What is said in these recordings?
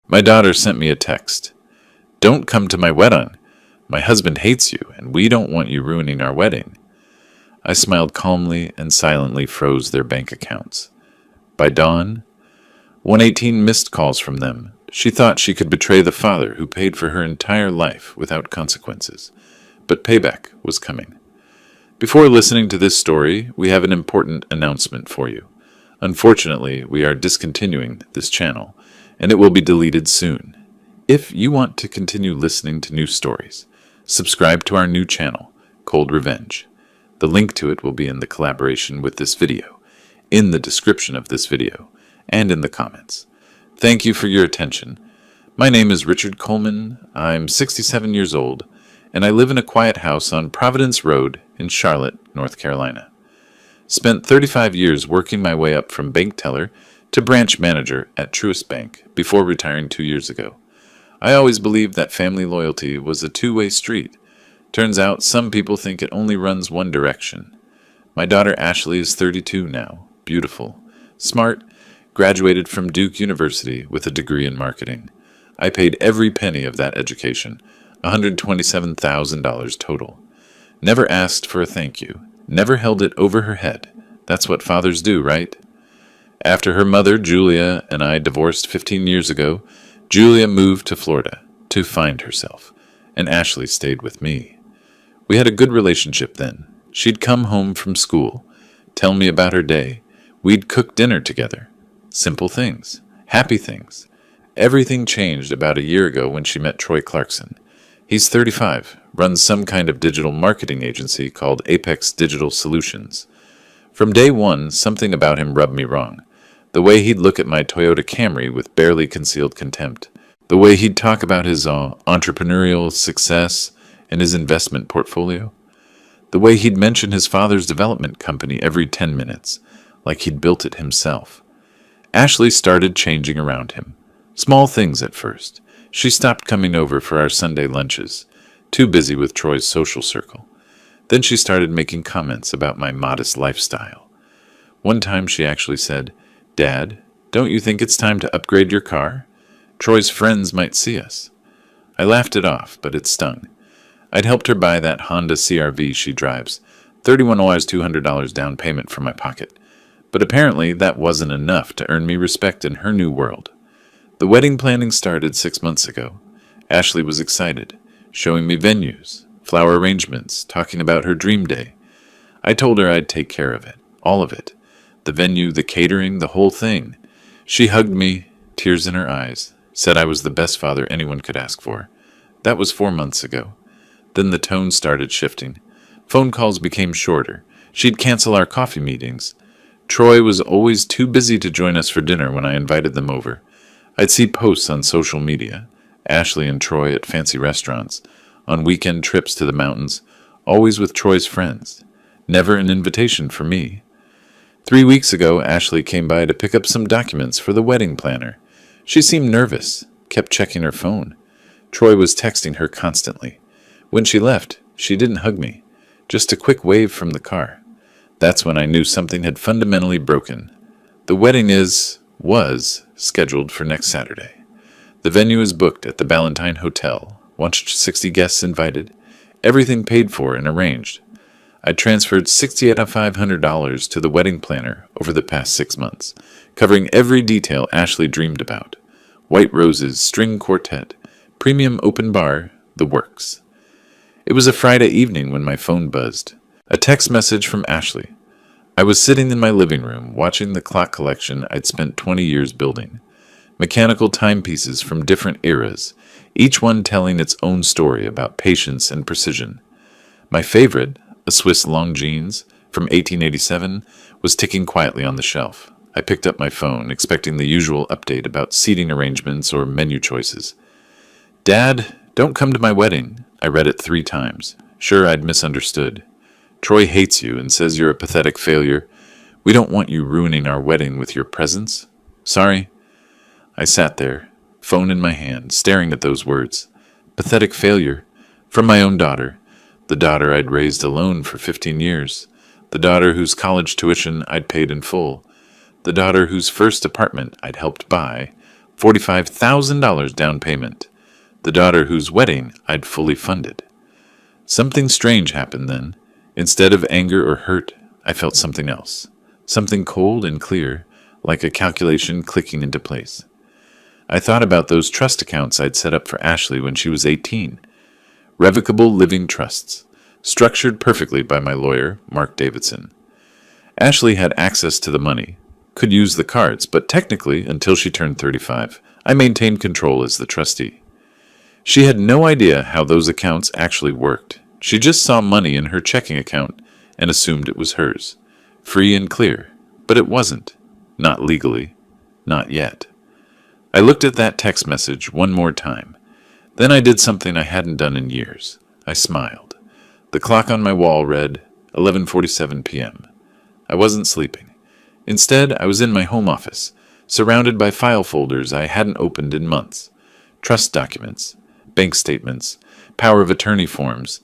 My daughter sent me a text. Don't come to my wedding. My husband hates you, and we don't want you ruining our wedding. I smiled calmly and silently froze their bank accounts. By dawn, 118 missed calls from them. She thought she could betray the father who paid for her entire life without consequences. But payback was coming. Before listening to this story, we have an important announcement for you. Unfortunately, we are discontinuing this channel, and it will be deleted soon. If you want to continue listening to new stories, subscribe to our new channel, Cold Revenge. The link to it will be in the collaboration with this video, in the description of this video, and in the comments. Thank you for your attention. My name is Richard Coleman. I'm 67 years old, and I live in a quiet house on Providence Road in Charlotte, North Carolina. Spent 35 years working my way up from bank teller to branch manager at Truist Bank before retiring 2 years ago. I always believed that family loyalty was a two-way street. Turns out some people think it only runs one direction. My daughter Ashley is 32 now, beautiful, smart, graduated from Duke University with a degree in marketing. I paid every penny of that education, $127,000 total. Never asked for a thank you, never held it over her head. That's what fathers do, right? After her mother, Julia, and I divorced 15 years ago, Julia moved to Florida to find herself, and Ashley stayed with me. We had a good relationship then. She'd come home from school, tell me about her day. We'd cook dinner together. Simple things, happy things. Everything changed about a year ago when she met Troy Clarkson. He's 35, runs some kind of digital marketing agency called Apex Digital Solutions. From day one, something about him rubbed me wrong. The way he'd look at my Toyota Camry with barely concealed contempt. The way he'd talk about his entrepreneurial success and his investment portfolio. The way he'd mention his father's development company every 10 minutes, like he'd built it himself. Ashley started changing around him. Small things at first. She stopped coming over for our Sunday lunches, too busy with Troy's social circle. Then she started making comments about my modest lifestyle. One time she actually said, "Dad, don't you think it's time to upgrade your car? Troy's friends might see us." I laughed it off, but it stung. I'd helped her buy that Honda CR-V she drives, $31 $200 down payment from my pocket. But apparently that wasn't enough to earn me respect in her new world. The wedding planning started 6 months ago. Ashley was excited, showing me venues, flower arrangements, talking about her dream day. I told her I'd take care of it, all of it. The venue, the catering, the whole thing. She hugged me, tears in her eyes, said I was the best father anyone could ask for. That was 4 months ago. Then the tone started shifting. Phone calls became shorter. She'd cancel our coffee meetings. Troy was always too busy to join us for dinner when I invited them over. I'd see posts on social media, Ashley and Troy at fancy restaurants, on weekend trips to the mountains, always with Troy's friends. Never an invitation for me. 3 weeks ago, Ashley came by to pick up some documents for the wedding planner. She seemed nervous, kept checking her phone. Troy was texting her constantly. When she left, she didn't hug me, just a quick wave from the car. That's when I knew something had fundamentally broken. The wedding was scheduled for next Saturday. The venue is booked at the Ballantine Hotel, 160 guests invited, everything paid for and arranged. I transferred $6,500 to the wedding planner over the past 6 months, covering every detail Ashley dreamed about. White roses, string quartet, premium open bar, the works. It was a Friday evening when my phone buzzed. A text message from Ashley. I was sitting in my living room watching the clock collection I'd spent 20 years building. Mechanical timepieces from different eras, each one telling its own story about patience and precision. My favorite, a Swiss Longines from 1887, was ticking quietly on the shelf. I picked up my phone, expecting the usual update about seating arrangements or menu choices. "Dad, don't come to my wedding." I read it 3 times. Sure, I'd misunderstood. "Troy hates you and says you're a pathetic failure. We don't want you ruining our wedding with your presence. Sorry." I sat there, phone in my hand, staring at those words. Pathetic failure. From my own daughter. The daughter I'd raised alone for 15 years. The daughter whose college tuition I'd paid in full. The daughter whose first apartment I'd helped buy, $45,000 down payment. The daughter whose wedding I'd fully funded. Something strange happened then. Instead of anger or hurt, I felt something else. Something cold and clear, like a calculation clicking into place. I thought about those trust accounts I'd set up for Ashley when she was 18. Revocable living trusts, structured perfectly by my lawyer, Mark Davidson. Ashley had access to the money, could use the cards, but technically, until she turned 35, I maintained control as the trustee. She had no idea how those accounts actually worked. She just saw money in her checking account and assumed it was hers. Free and clear. But it wasn't. Not legally. Not yet. I looked at that text message one more time. Then I did something I hadn't done in years. I smiled. The clock on my wall read 11:47 p.m. I wasn't sleeping. Instead, I was in my home office, surrounded by file folders I hadn't opened in months. Trust documents, bank statements, power of attorney forms,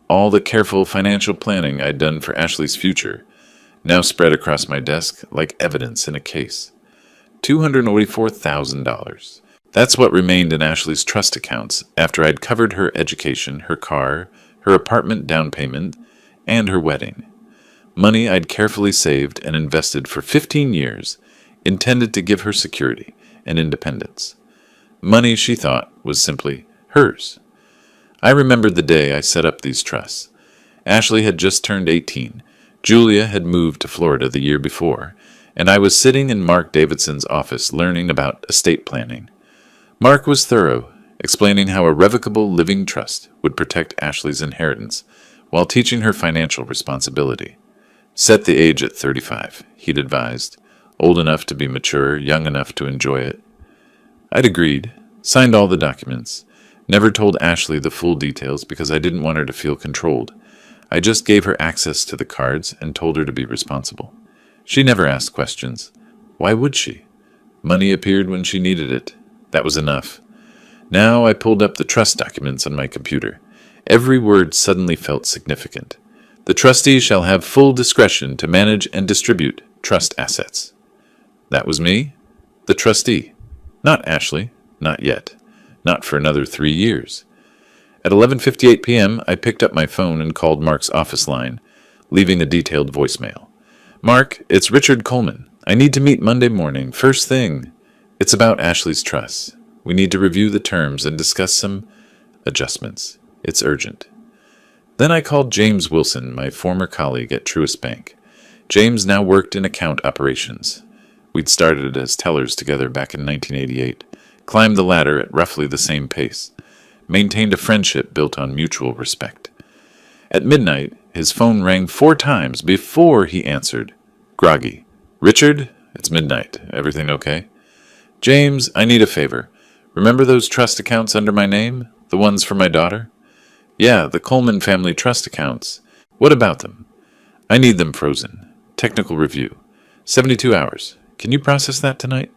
all the careful financial planning I'd done for Ashley's future, now spread across my desk like evidence in a case. $284,000. That's what remained in Ashley's trust accounts after I'd covered her education, her car, her apartment down payment, and her wedding. Money I'd carefully saved and invested for 15 years, intended to give her security and independence. Money she thought was simply hers. I remembered the day I set up these trusts. Ashley had just turned 18. Julia had moved to Florida the year before, and I was sitting in Mark Davidson's office learning about estate planning. Mark was thorough, explaining how a revocable living trust would protect Ashley's inheritance while teaching her financial responsibility. Set the age at 35, he'd advised, old enough to be mature, young enough to enjoy it. I'd agreed, signed all the documents, never told Ashley the full details because I didn't want her to feel controlled. I just gave her access to the cards and told her to be responsible. She never asked questions. Why would she? Money appeared when she needed it. That was enough. Now I pulled up the trust documents on my computer. Every word suddenly felt significant. The trustee shall have full discretion to manage and distribute trust assets. That was me, the trustee. Not Ashley, not yet. Not for another 3 years. At 11:58 p.m., I picked up my phone and called Mark's office line, leaving a detailed voicemail. Mark, it's Richard Coleman. I need to meet Monday morning, first thing. It's about Ashley's trust. We need to review the terms and discuss some adjustments. It's urgent. Then I called James Wilson, my former colleague at Truist Bank. James now worked in account operations. We'd started as tellers together back in 1988, climbed the ladder at roughly the same pace, maintained a friendship built on mutual respect. At midnight, his phone rang 4 times before he answered. Groggy. Richard, it's midnight. Everything okay? James, I need a favor. Remember those trust accounts under my name? The ones for my daughter? Yeah, the Coleman family trust accounts. What about them? I need them frozen. Technical review. 72 hours. Can you process that tonight?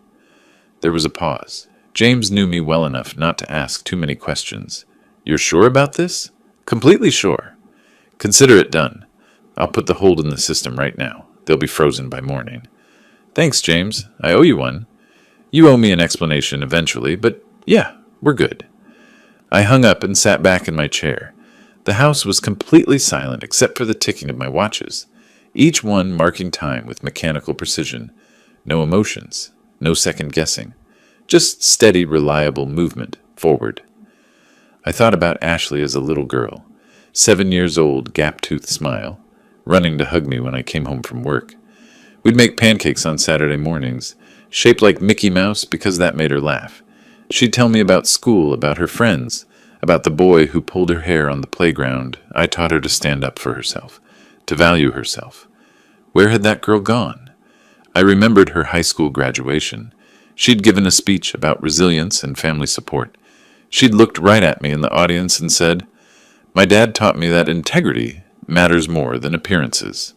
There was a pause. James knew me well enough not to ask too many questions. You're sure about this? Completely sure. Consider it done. I'll put the hold in the system right now. They'll be frozen by morning. Thanks, James. I owe you one. You owe me an explanation eventually, but yeah, we're good. I hung up and sat back in my chair. The house was completely silent except for the ticking of my watches, each one marking time with mechanical precision. No emotions, no second guessing, just steady, reliable movement forward. I thought about Ashley as a little girl, 7 years old, gap-toothed smile, running to hug me when I came home from work. We'd make pancakes on Saturday mornings, shaped like Mickey Mouse because that made her laugh. She'd tell me about school, about her friends, about the boy who pulled her hair on the playground. I taught her to stand up for herself, to value herself. Where had that girl gone? I remembered her high school graduation. She'd given a speech about resilience and family support. She'd looked right at me in the audience and said, "My dad taught me that integrity matters more than appearances."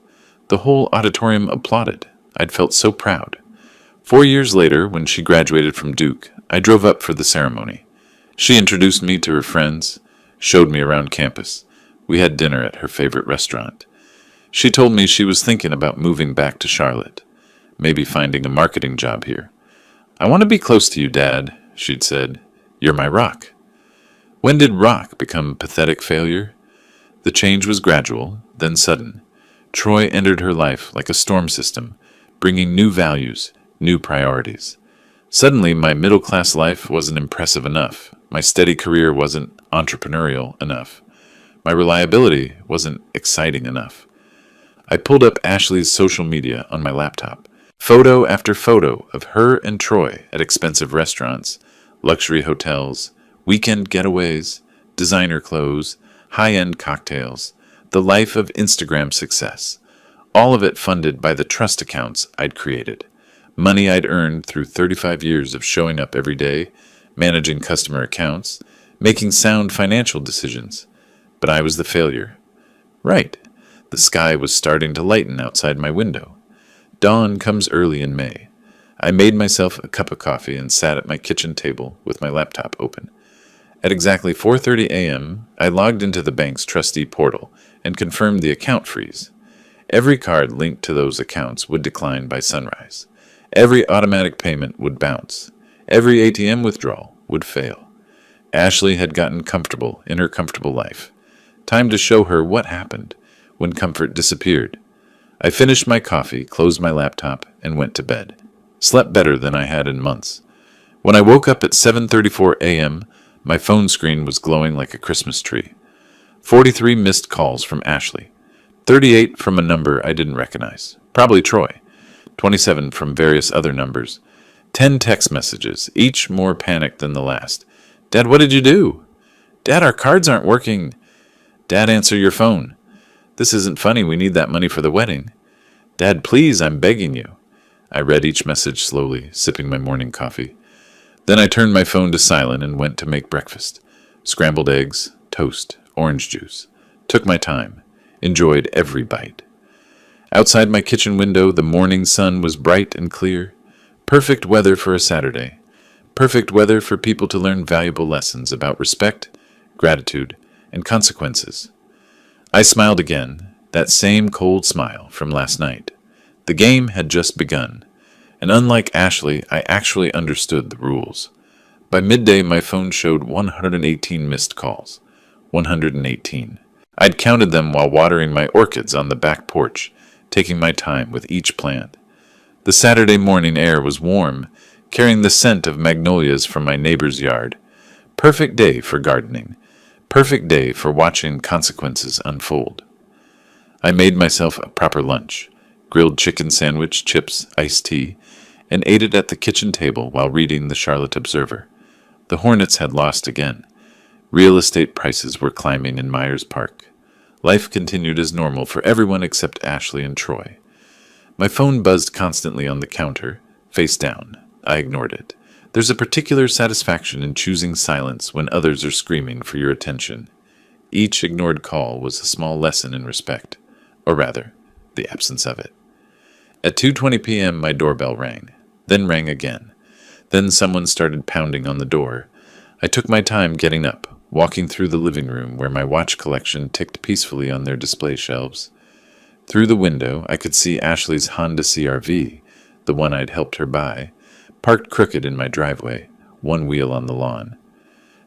The whole auditorium applauded. I'd felt so proud. 4 years later, when she graduated from Duke, I drove up for the ceremony. She introduced me to her friends, showed me around campus. We had dinner at her favorite restaurant. She told me she was thinking about moving back to Charlotte, maybe finding a marketing job here. "I want to be close to you, Dad," she'd said. "You're my rock." When did rock become pathetic failure? The change was gradual, then sudden. Troy entered her life like a storm system, bringing new values, new priorities. Suddenly, my middle-class life wasn't impressive enough. My steady career wasn't entrepreneurial enough. My reliability wasn't exciting enough. I pulled up Ashley's social media on my laptop. Photo after photo of her and Troy at expensive restaurants, luxury hotels, weekend getaways, designer clothes, high-end cocktails, the life of Instagram success. All of it funded by the trust accounts I'd created. Money I'd earned through 35 years of showing up every day, managing customer accounts, making sound financial decisions. But I was the failure. Right. The sky was starting to lighten outside my window. Dawn comes early in May. I made myself a cup of coffee and sat at my kitchen table with my laptop open. At exactly 4:30 a.m., I logged into the bank's trustee portal and confirmed the account freeze. Every card linked to those accounts would decline by sunrise. Every automatic payment would bounce. Every ATM withdrawal would fail. Ashley had gotten comfortable in her comfortable life. Time to show her what happened when comfort disappeared. I finished my coffee, closed my laptop, and went to bed. Slept better than I had in months. When I woke up at 7:34 a.m., my phone screen was glowing like a Christmas tree. 43 missed calls from Ashley. 38 from a number I didn't recognize, probably Troy. 27 from various other numbers. 10 text messages, each more panicked than the last. "Dad, what did you do?" "Dad, our cards aren't working." "Dad, answer your phone." "This isn't funny, we need that money for the wedding." "Dad, please, I'm begging you." I read each message slowly, sipping my morning coffee. Then I turned my phone to silent and went to make breakfast. Scrambled eggs, toast, orange juice. Took my time. Enjoyed every bite. Outside my kitchen window, the morning sun was bright and clear. Perfect weather for a Saturday. Perfect weather for people to learn valuable lessons about respect, gratitude, and consequences. I smiled again, that same cold smile from last night. The game had just begun, and unlike Ashley, I actually understood the rules. By midday, my phone showed 118 missed calls. 118. I'd counted them while watering my orchids on the back porch, taking my time with each plant. The Saturday morning air was warm, carrying the scent of magnolias from my neighbor's yard. Perfect day for gardening. Perfect day for watching consequences unfold. I made myself a proper lunch, grilled chicken sandwich, chips, iced tea, and ate it at the kitchen table while reading the Charlotte Observer. The Hornets had lost again. Real estate prices were climbing in Myers Park. Life continued as normal for everyone except Ashley and Troy. My phone buzzed constantly on the counter, face down. I ignored it. There's a particular satisfaction in choosing silence when others are screaming for your attention. Each ignored call was a small lesson in respect, or rather, the absence of it. At 2:20 p.m., my doorbell rang, then rang again. Then someone started pounding on the door. I took my time getting up, walking through the living room where my watch collection ticked peacefully on their display shelves. Through the window, I could see Ashley's Honda CR-V, the one I'd helped her buy, parked crooked in my driveway, one wheel on the lawn.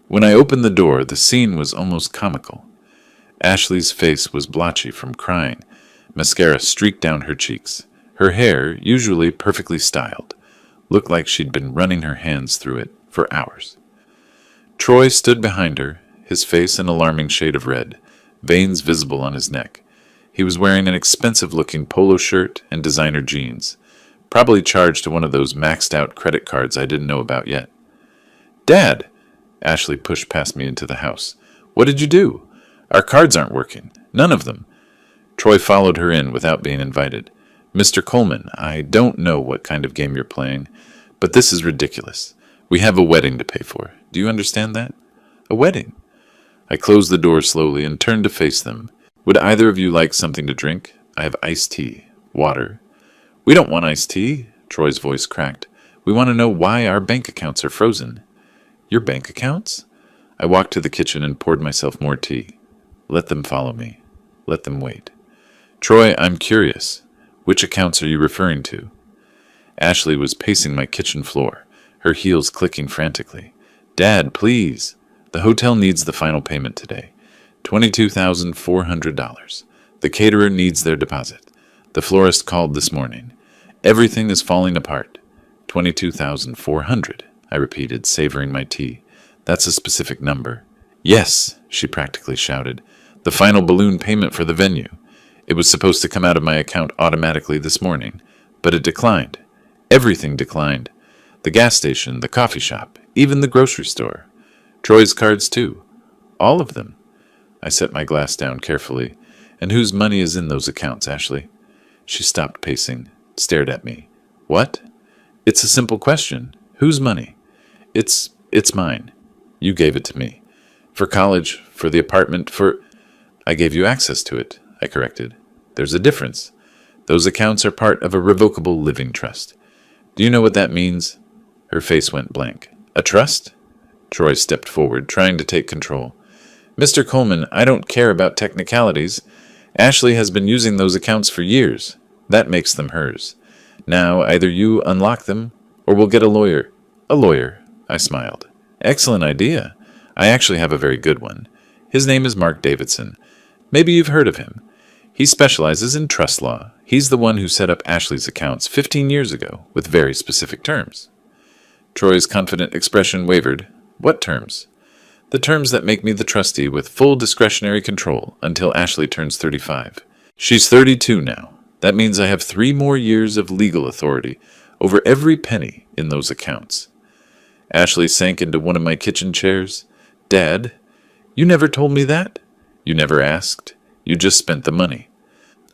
When I opened the door, the scene was almost comical. Ashley's face was blotchy from crying. Mascara streaked down her cheeks. Her hair, usually perfectly styled, looked like she'd been running her hands through it for hours. Troy stood behind her, his face an alarming shade of red, veins visible on his neck. He was wearing an expensive-looking polo shirt and designer jeans, probably charged to one of those maxed-out credit cards I didn't know about yet. "Dad!" Ashley pushed past me into the house. "What did you do? Our cards aren't working. None of them." Troy followed her in without being invited. "Mr. Coleman, I don't know what kind of game you're playing, but this is ridiculous. We have a wedding to pay for. Do you understand that? A wedding." I closed the door slowly and turned to face them. "Would either of you like something to drink? I have iced tea, water." "We don't want iced tea," Troy's voice cracked. "We want to know why our bank accounts are frozen." "Your bank accounts?" I walked to the kitchen and poured myself more tea. Let them follow me. Let them wait. "Troy, I'm curious. Which accounts are you referring to?" Ashley was pacing my kitchen floor, her heels clicking frantically. Dad, please. The hotel needs the final payment today. $22,400. The caterer needs their deposit. The florist called this morning. Everything is falling apart. 22,400, I repeated, savoring my tea. That's a specific number. Yes, she practically shouted. The final balloon payment for the venue. It was supposed to come out of my account automatically this morning, but it declined. Everything declined. The gas station, the coffee shop, even the grocery store. Troy's cards, too. All of them. I set my glass down carefully. And whose money is in those accounts, Ashley? She stopped pacing, stared at me. What? It's a simple question. Whose money? It's mine. You gave it to me. For college, for the apartment, for... I gave you access to it, I corrected. There's a difference. Those accounts are part of a revocable living trust. Do you know what that means? Her face went blank. A trust? Troy stepped forward, trying to take control. Mr. Coleman, I don't care about technicalities. Ashley has been using those accounts for years. That makes them hers. Now, either you unlock them, or we'll get a lawyer. A lawyer, I smiled. Excellent idea. I actually have a very good one. His name is Mark Davidson. Maybe you've heard of him. He specializes in trust law. He's the one who set up Ashley's accounts 15 years ago, with very specific terms. Troy's confident expression wavered. What terms? The terms that make me the trustee with full discretionary control until Ashley turns 35. She's 32 now. That means I have 3 more years of legal authority over every penny in those accounts. Ashley sank into one of my kitchen chairs. Dad, you never told me that. You never asked. You just spent the money.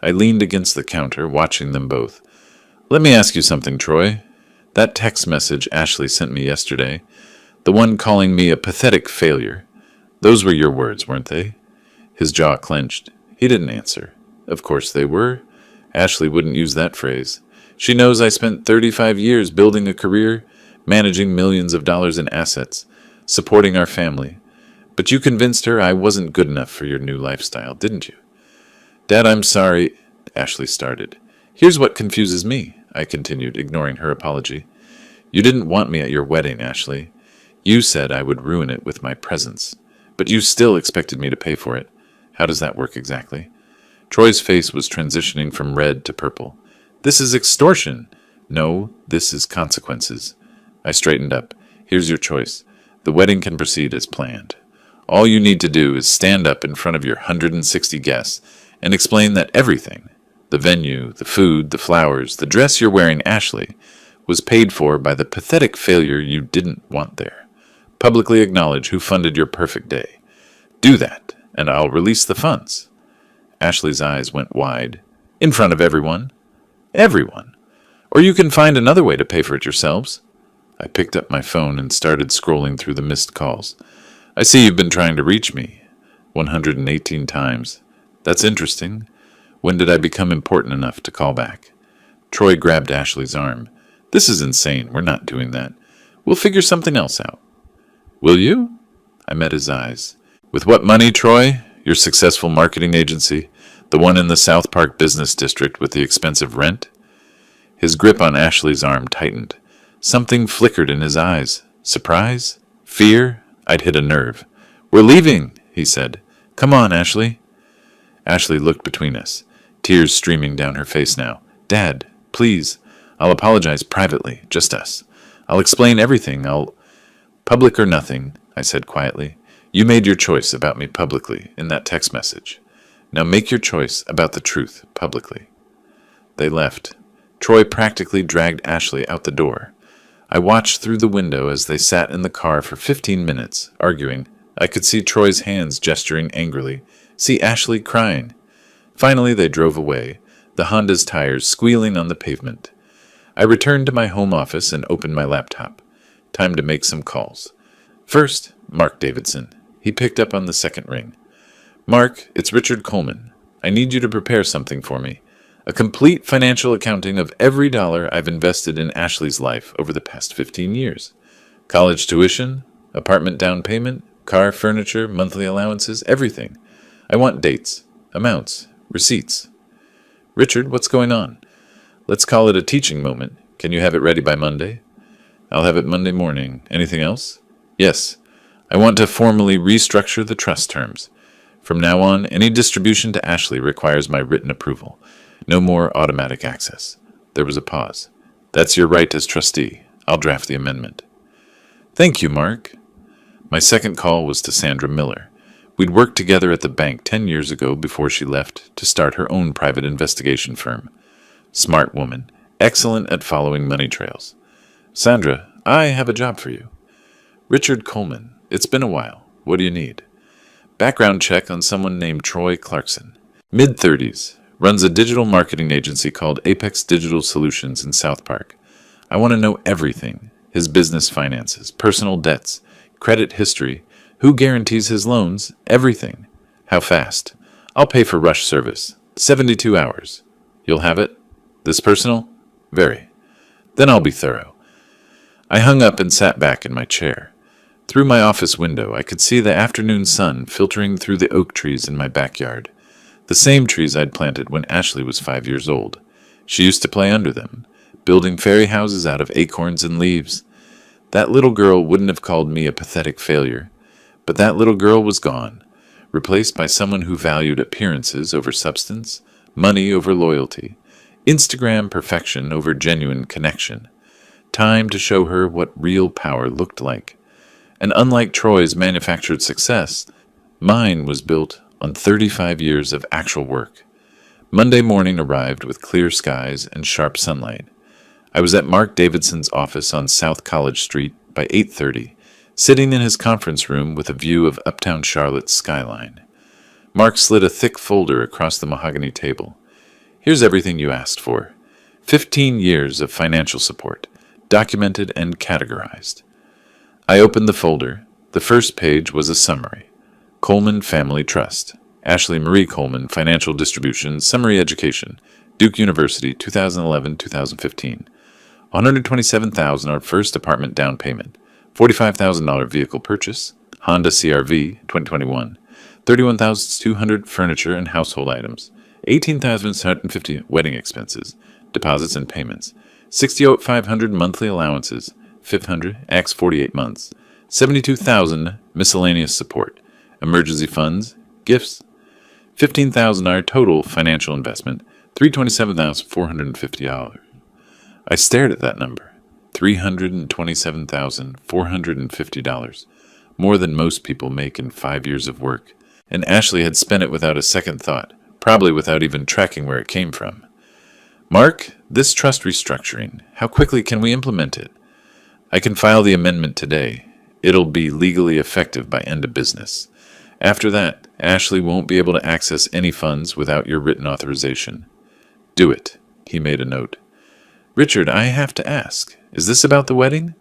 I leaned against the counter, watching them both. Let me ask you something, Troy. That text message Ashley sent me yesterday, the one calling me a pathetic failure, those were your words, weren't they? His jaw clenched. He didn't answer. Of course they were. Ashley wouldn't use that phrase. She knows I spent 35 years building a career, managing millions of dollars in assets, supporting our family. But you convinced her I wasn't good enough for your new lifestyle, didn't you? Dad, I'm sorry, Ashley started. Here's what confuses me, I continued, ignoring her apology. You didn't want me at your wedding, Ashley. You said I would ruin it with my presence, but you still expected me to pay for it. How does that work exactly? Troy's face was transitioning from red to purple. This is extortion. No, this is consequences. I straightened up. Here's your choice. The wedding can proceed as planned. All you need to do is stand up in front of your 160 guests and explain that everything, the venue, the food, the flowers, the dress you're wearing, Ashley, was paid for by the pathetic failure you didn't want there. Publicly acknowledge who funded your perfect day. Do that, and I'll release the funds. Ashley's eyes went wide. In front of everyone? Everyone. Or you can find another way to pay for it yourselves. I picked up my phone and started scrolling through the missed calls. I see you've been trying to reach me. 118 times. That's interesting. When did I become important enough to call back? Troy grabbed Ashley's arm. This is insane. We're not doing that. We'll figure something else out. Will you? I met his eyes. With what money, Troy? Your successful marketing agency? The one in the South Park Business District with the expensive rent? His grip on Ashley's arm tightened. Something flickered in his eyes. Surprise? Fear? I'd hit a nerve. We're leaving, he said. Come on, Ashley. Ashley looked between us, tears streaming down her face now. Dad, please. I'll apologize privately, just us. I'll explain everything. Public or nothing, I said quietly. You made your choice about me publicly in that text message. Now make your choice about the truth publicly. They left. Troy practically dragged Ashley out the door. I watched through the window as they sat in the car for 15 minutes, arguing. I could see Troy's hands gesturing angrily, see Ashley crying. Finally, they drove away, the Honda's tires squealing on the pavement. I returned to my home office and opened my laptop. Time to make some calls. First, Mark Davidson. He picked up on the second ring. Mark, it's Richard Coleman. I need you to prepare something for me. A complete financial accounting of every dollar I've invested in Ashley's life over the past 15 years. College tuition, apartment down payment, car, furniture, monthly allowances, everything. I want dates, amounts, receipts. Richard, what's going on? Let's call it a teaching moment. Can you have it ready by Monday? I'll have it Monday morning. Anything else? Yes. I want to formally restructure the trust terms. From now on, any distribution to Ashley requires my written approval. No more automatic access. There was a pause. That's your right as trustee. I'll draft the amendment. Thank you, Mark. My second call was to Sandra Miller. We'd worked together at the bank 10 years ago before she left to start her own private investigation firm. Smart woman, excellent at following money trails. Sandra, I have a job for you. Richard Coleman, it's been a while. What do you need? Background check on someone named Troy Clarkson. Mid-30s, runs a digital marketing agency called Apex Digital Solutions in South Park. I want to know everything. His business finances, personal debts, credit history, who guarantees his loans, everything. How fast? I'll pay for rush service. 72 hours. You'll have it? This personal? Very. Then I'll be thorough. I hung up and sat back in my chair. Through my office window, I could see the afternoon sun filtering through the oak trees in my backyard. The same trees I'd planted when Ashley was 5 years old. She used to play under them, building fairy houses out of acorns and leaves. That little girl wouldn't have called me a pathetic failure. But that little girl was gone, replaced by someone who valued appearances over substance, money over loyalty, Instagram perfection over genuine connection. Time to show her what real power looked like. And unlike Troy's manufactured success, mine was built on 35 years of actual work. Monday morning arrived with clear skies and sharp sunlight. I was at Mark Davidson's office on South College Street by 8:30, sitting in his conference room with a view of uptown Charlotte's skyline. Mark slid a thick folder across the mahogany table. Here's everything you asked for. 15 years of financial support, documented and categorized. I opened the folder. The first page was a summary. Coleman Family Trust. Ashley Marie Coleman, Financial Distribution, Summary Education, Duke University, 2011-2015. $127,000 our first apartment down payment. $45,000 vehicle purchase, Honda CR-V, 2021. $31,200 furniture and household items. $18,750 wedding expenses, deposits and payments. $68,500 monthly allowances, $500 x 48 months. $72,000 miscellaneous support, emergency funds, gifts. $15,000 total financial investment, $327,450. I stared at that number. $327,450, more than most people make in 5 years of work, and Ashley had spent it without a second thought, probably without even tracking where it came from. Mark, this trust restructuring, how quickly can we implement it? I can file the amendment today. It'll be legally effective by end of business. After that, Ashley won't be able to access any funds without your written authorization. Do it. He made a note. Richard, I have to ask, is this about the wedding?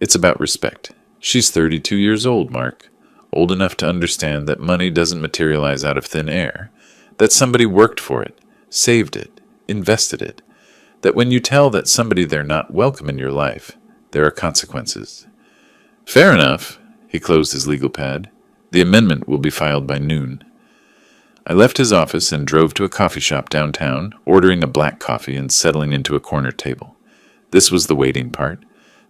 It's about respect. She's 32 years old, Mark. Old enough to understand that money doesn't materialize out of thin air. That somebody worked for it, saved it, invested it. That when you tell that somebody they're not welcome in your life, there are consequences. Fair enough. He closed his legal pad. The amendment will be filed by noon. I left his office and drove to a coffee shop downtown, ordering a black coffee and settling into a corner table. This was the waiting part,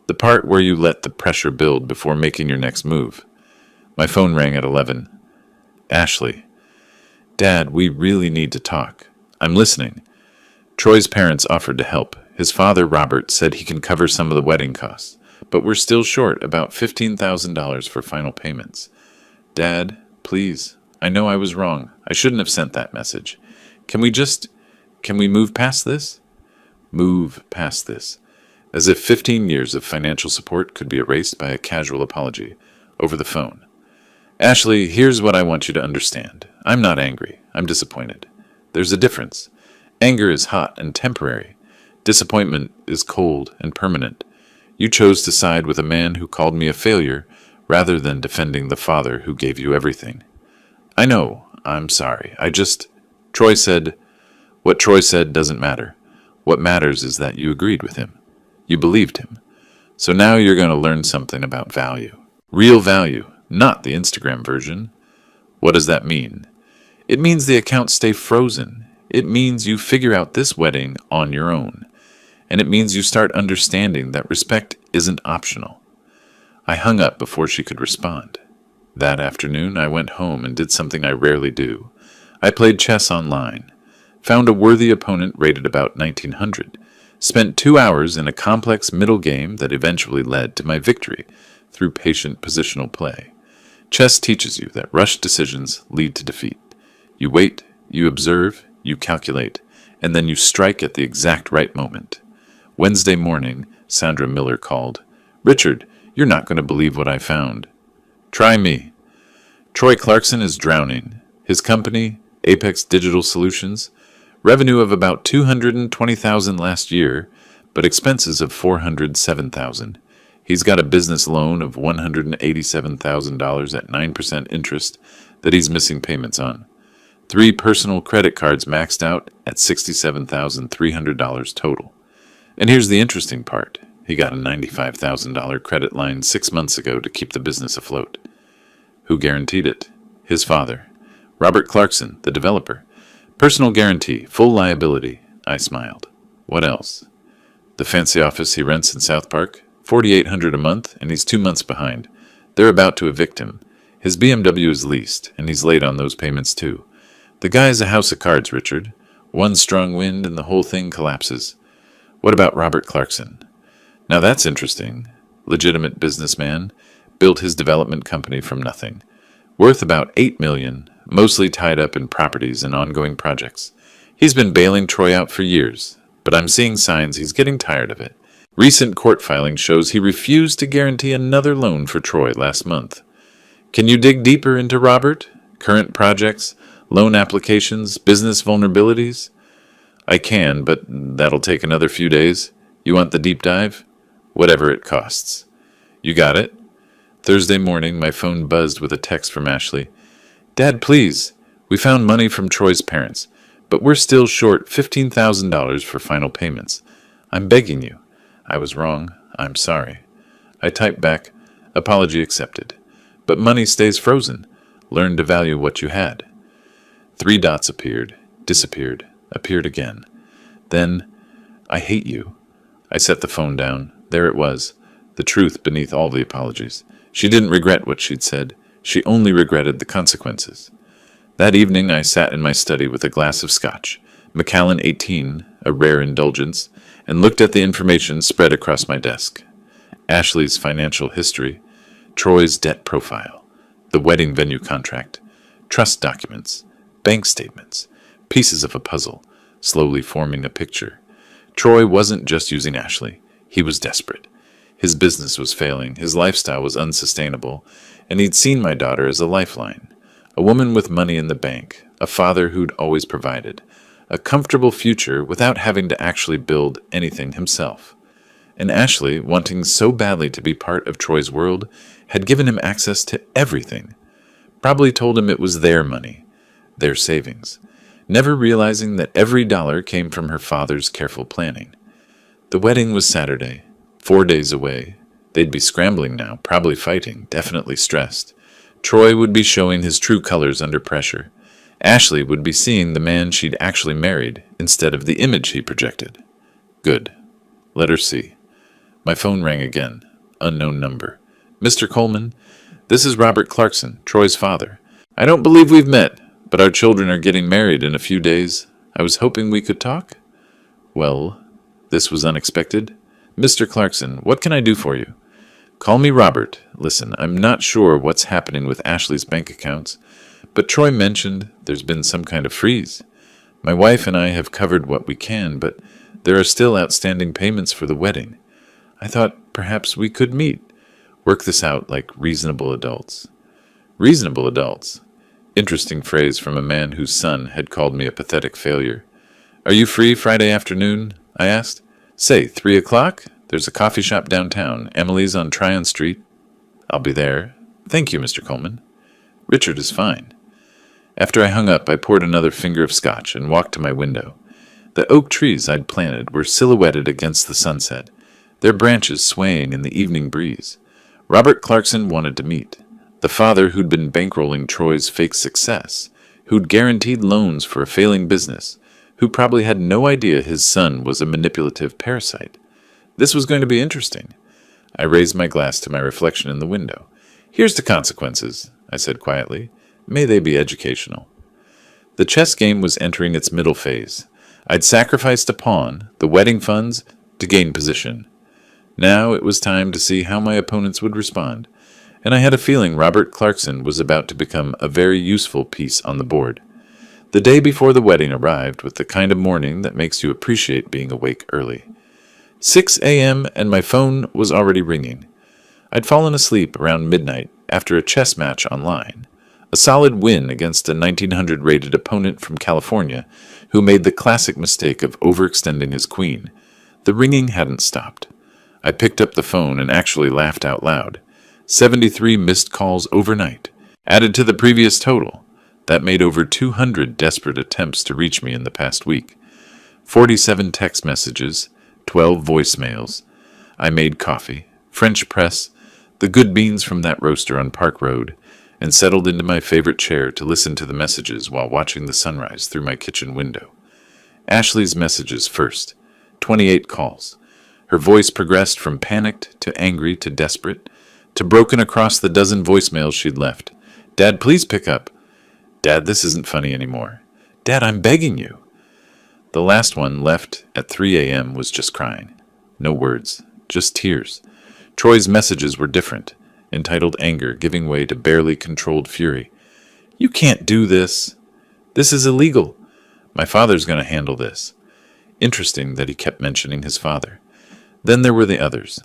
the part where you let the pressure build before making your next move. My phone rang at 11. Ashley. Dad, we really need to talk. I'm listening. Troy's parents offered to help. His father, Robert, said he can cover some of the wedding costs, but we're still short about $15,000 for final payments. Dad, please. I know I was wrong. I shouldn't have sent that message. Can we move past this? Move past this. As if 15 years of financial support could be erased by a casual apology over the phone. Ashley, here's what I want you to understand. I'm not angry. I'm disappointed. There's a difference. Anger is hot and temporary. Disappointment is cold and permanent. You chose to side with a man who called me a failure rather than defending the father who gave you everything. I know. I'm sorry. Troy said, what Troy said doesn't matter. What matters is that you agreed with him. You believed him. So now you're going to learn something about value. Real value, not the Instagram version. What does that mean? It means the accounts stay frozen. It means you figure out this wedding on your own. and it means you start understanding that respect isn't optional. I hung up before she could respond. That afternoon, I went home and did something I rarely do. I played chess online, found a worthy opponent rated about 1900, spent 2 hours in a complex middle game that eventually led to my victory through patient positional play. Chess teaches you that rushed decisions lead to defeat. You wait, you observe, you calculate, and then you strike at the exact right moment. Wednesday morning, Sandra Miller called. "Richard, you're not going to believe what I found." "Try me." Troy Clarkson is drowning. His company, Apex Digital Solutions, revenue of about $220,000 last year, but expenses of $407,000. He's got a business loan of $187,000 at 9% interest that he's missing payments on. 3 personal credit cards maxed out at $67,300 total. And here's the interesting part. He got a $95,000 credit line 6 months ago to keep the business afloat. Who guaranteed it? His father. Robert Clarkson, the developer. Personal guarantee, full liability. I smiled. What else? The fancy office he rents in South Park, $4,800 a month, and he's 2 months behind. They're about to evict him. His BMW is leased, and he's late on those payments too. The guy's a house of cards, Richard. One strong wind and the whole thing collapses. What about Robert Clarkson? Now that's interesting. Legitimate businessman, built his development company from nothing. Worth about $8 million, mostly tied up in properties and ongoing projects. He's been bailing Troy out for years, but I'm seeing signs he's getting tired of it. Recent court filing shows he refused to guarantee another loan for Troy last month. Can you dig deeper into Robert? Current projects, loan applications, business vulnerabilities? I can, but that'll take another few days. You want the deep dive? Whatever it costs. You got it? Thursday morning, my phone buzzed with a text from Ashley. "Dad, please. We found money from Troy's parents, but we're still short $15,000 for final payments. I'm begging you." I was wrong. I'm sorry. I typed back, "Apology accepted. But money stays frozen. Learn to value what you had." 3 dots appeared, disappeared, appeared again. Then, "I hate you." I set the phone down. There it was, the truth beneath all the apologies. She didn't regret what she'd said. She only regretted the consequences. That evening I sat in my study with a glass of scotch, Macallan 18, a rare indulgence, and looked at the information spread across my desk. Ashley's financial history, Troy's debt profile, the wedding venue contract, trust documents, bank statements, pieces of a puzzle, slowly forming a picture. Troy wasn't just using Ashley. He was desperate. His business was failing, his lifestyle was unsustainable, and he'd seen my daughter as a lifeline. A woman with money in the bank, a father who'd always provided, a comfortable future without having to actually build anything himself. And Ashley, wanting so badly to be part of Troy's world, had given him access to everything. Probably told him it was their money, their savings, never realizing that every dollar came from her father's careful planning. The wedding was Saturday, 4 days away. They'd be scrambling now, probably fighting, definitely stressed. Troy would be showing his true colors under pressure. Ashley would be seeing the man she'd actually married instead of the image he projected. Good. Let her see. My phone rang again. Unknown number. "Mr. Coleman, this is Robert Clarkson, Troy's father. I don't believe we've met, but our children are getting married in a few days. I was hoping we could talk." Well, this was unexpected. "Mr. Clarkson, what can I do for you?" "Call me Robert. Listen, I'm not sure what's happening with Ashley's bank accounts, but Troy mentioned there's been some kind of freeze. My wife and I have covered what we can, but there are still outstanding payments for the wedding. I thought perhaps we could meet, work this out like reasonable adults." Reasonable adults. Interesting phrase from a man whose son had called me a pathetic failure. "Are you free Friday afternoon?" I asked. "Say, 3 o'clock? There's a coffee shop downtown. Emily's on Tryon Street." "I'll be there." "Thank you, Mr. Coleman." "Richard is fine." After I hung up, I poured another finger of scotch and walked to my window. The oak trees I'd planted were silhouetted against the sunset, their branches swaying in the evening breeze. Robert Clarkson wanted to meet. The father who'd been bankrolling Troy's fake success, who'd guaranteed loans for a failing business, who probably had no idea his son was a manipulative parasite. This was going to be interesting. I raised my glass to my reflection in the window. "Here's to consequences," I said quietly. "May they be educational." The chess game was entering its middle phase. I'd sacrificed a pawn, the wedding funds, to gain position. Now it was time to see how my opponents would respond, and I had a feeling Robert Clarkson was about to become a very useful piece on the board. The day before the wedding arrived with the kind of morning that makes you appreciate being awake early. 6 a.m. and my phone was already ringing. I'd fallen asleep around midnight after a chess match online. A solid win against a 1900-rated opponent from California who made the classic mistake of overextending his queen. The ringing hadn't stopped. I picked up the phone and actually laughed out loud. 73 missed calls overnight, added to the previous total. That made over 200 desperate attempts to reach me in the past week. 47 text messages, 12 voicemails. I made coffee, French press, the good beans from that roaster on Park Road, and settled into my favorite chair to listen to the messages while watching the sunrise through my kitchen window. Ashley's messages first. 28 calls. Her voice progressed from panicked to angry to desperate, to broken across the dozen voicemails she'd left. "Dad, please pick up." "Dad, this isn't funny anymore." "Dad, I'm begging you." The last one, left at 3 a.m., was just crying. No words, just tears. Troy's messages were different, entitled anger giving way to barely controlled fury. "You can't do this. This is illegal. My father's going to handle this." Interesting that he kept mentioning his father. Then there were the others.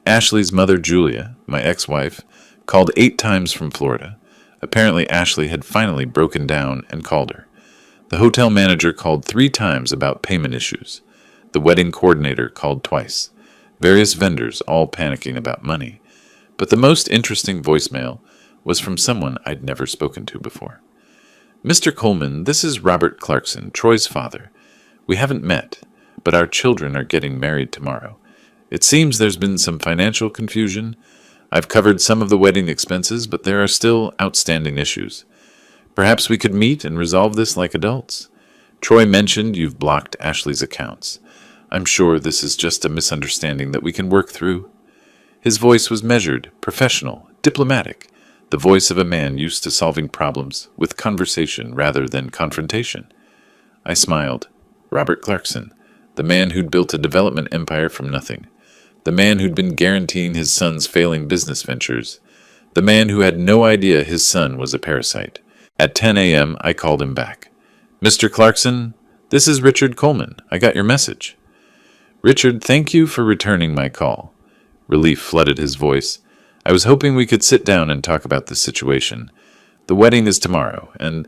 Ashley's mother, Julia, my ex-wife, called 8 times from Florida. Apparently Ashley had finally broken down and called her. The hotel manager called 3 times about payment issues. The wedding coordinator called twice. Various vendors all panicking about money. But the most interesting voicemail was from someone I'd never spoken to before. "Mr. Coleman, this is Robert Clarkson, Troy's father. We haven't met, but our children are getting married tomorrow. It seems there's been some financial confusion. I've covered some of the wedding expenses, but there are still outstanding issues. Perhaps we could meet and resolve this like adults. Troy mentioned you've blocked Ashley's accounts. I'm sure this is just a misunderstanding that we can work through." His voice was measured, professional, diplomatic, the voice of a man used to solving problems with conversation rather than confrontation. I smiled. Robert Clarkson, the man who'd built a development empire from nothing, the man who'd been guaranteeing his son's failing business ventures, the man who had no idea his son was a parasite. At 10 a.m., I called him back. "Mr. Clarkson, this is Richard Coleman. I got your message." "Richard, thank you for returning my call." Relief flooded his voice. "I was hoping we could sit down and talk about this situation. The wedding is tomorrow, and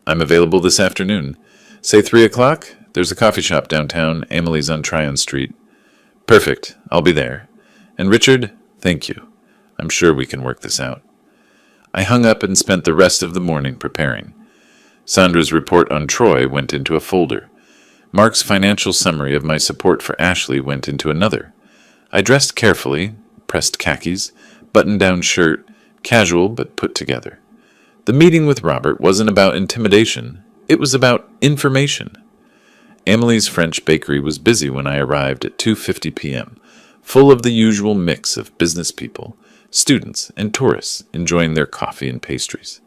I'm available this afternoon. Say 3 o'clock? There's a coffee shop downtown, Amelie's on Tryon Street." "Perfect. I'll be there. And Richard, thank you. I'm sure we can work this out." I hung up and spent the rest of the morning preparing. Sandra's report on Troy went into a folder. Mark's financial summary of my support for Ashley went into another. I dressed carefully, pressed khakis, button-down shirt, casual but put together. The meeting with Robert wasn't about intimidation. It was about information. Amelie's French bakery was busy when I arrived at 2:50 p.m., full of the usual mix of business people, students, and tourists enjoying their coffee and pastries.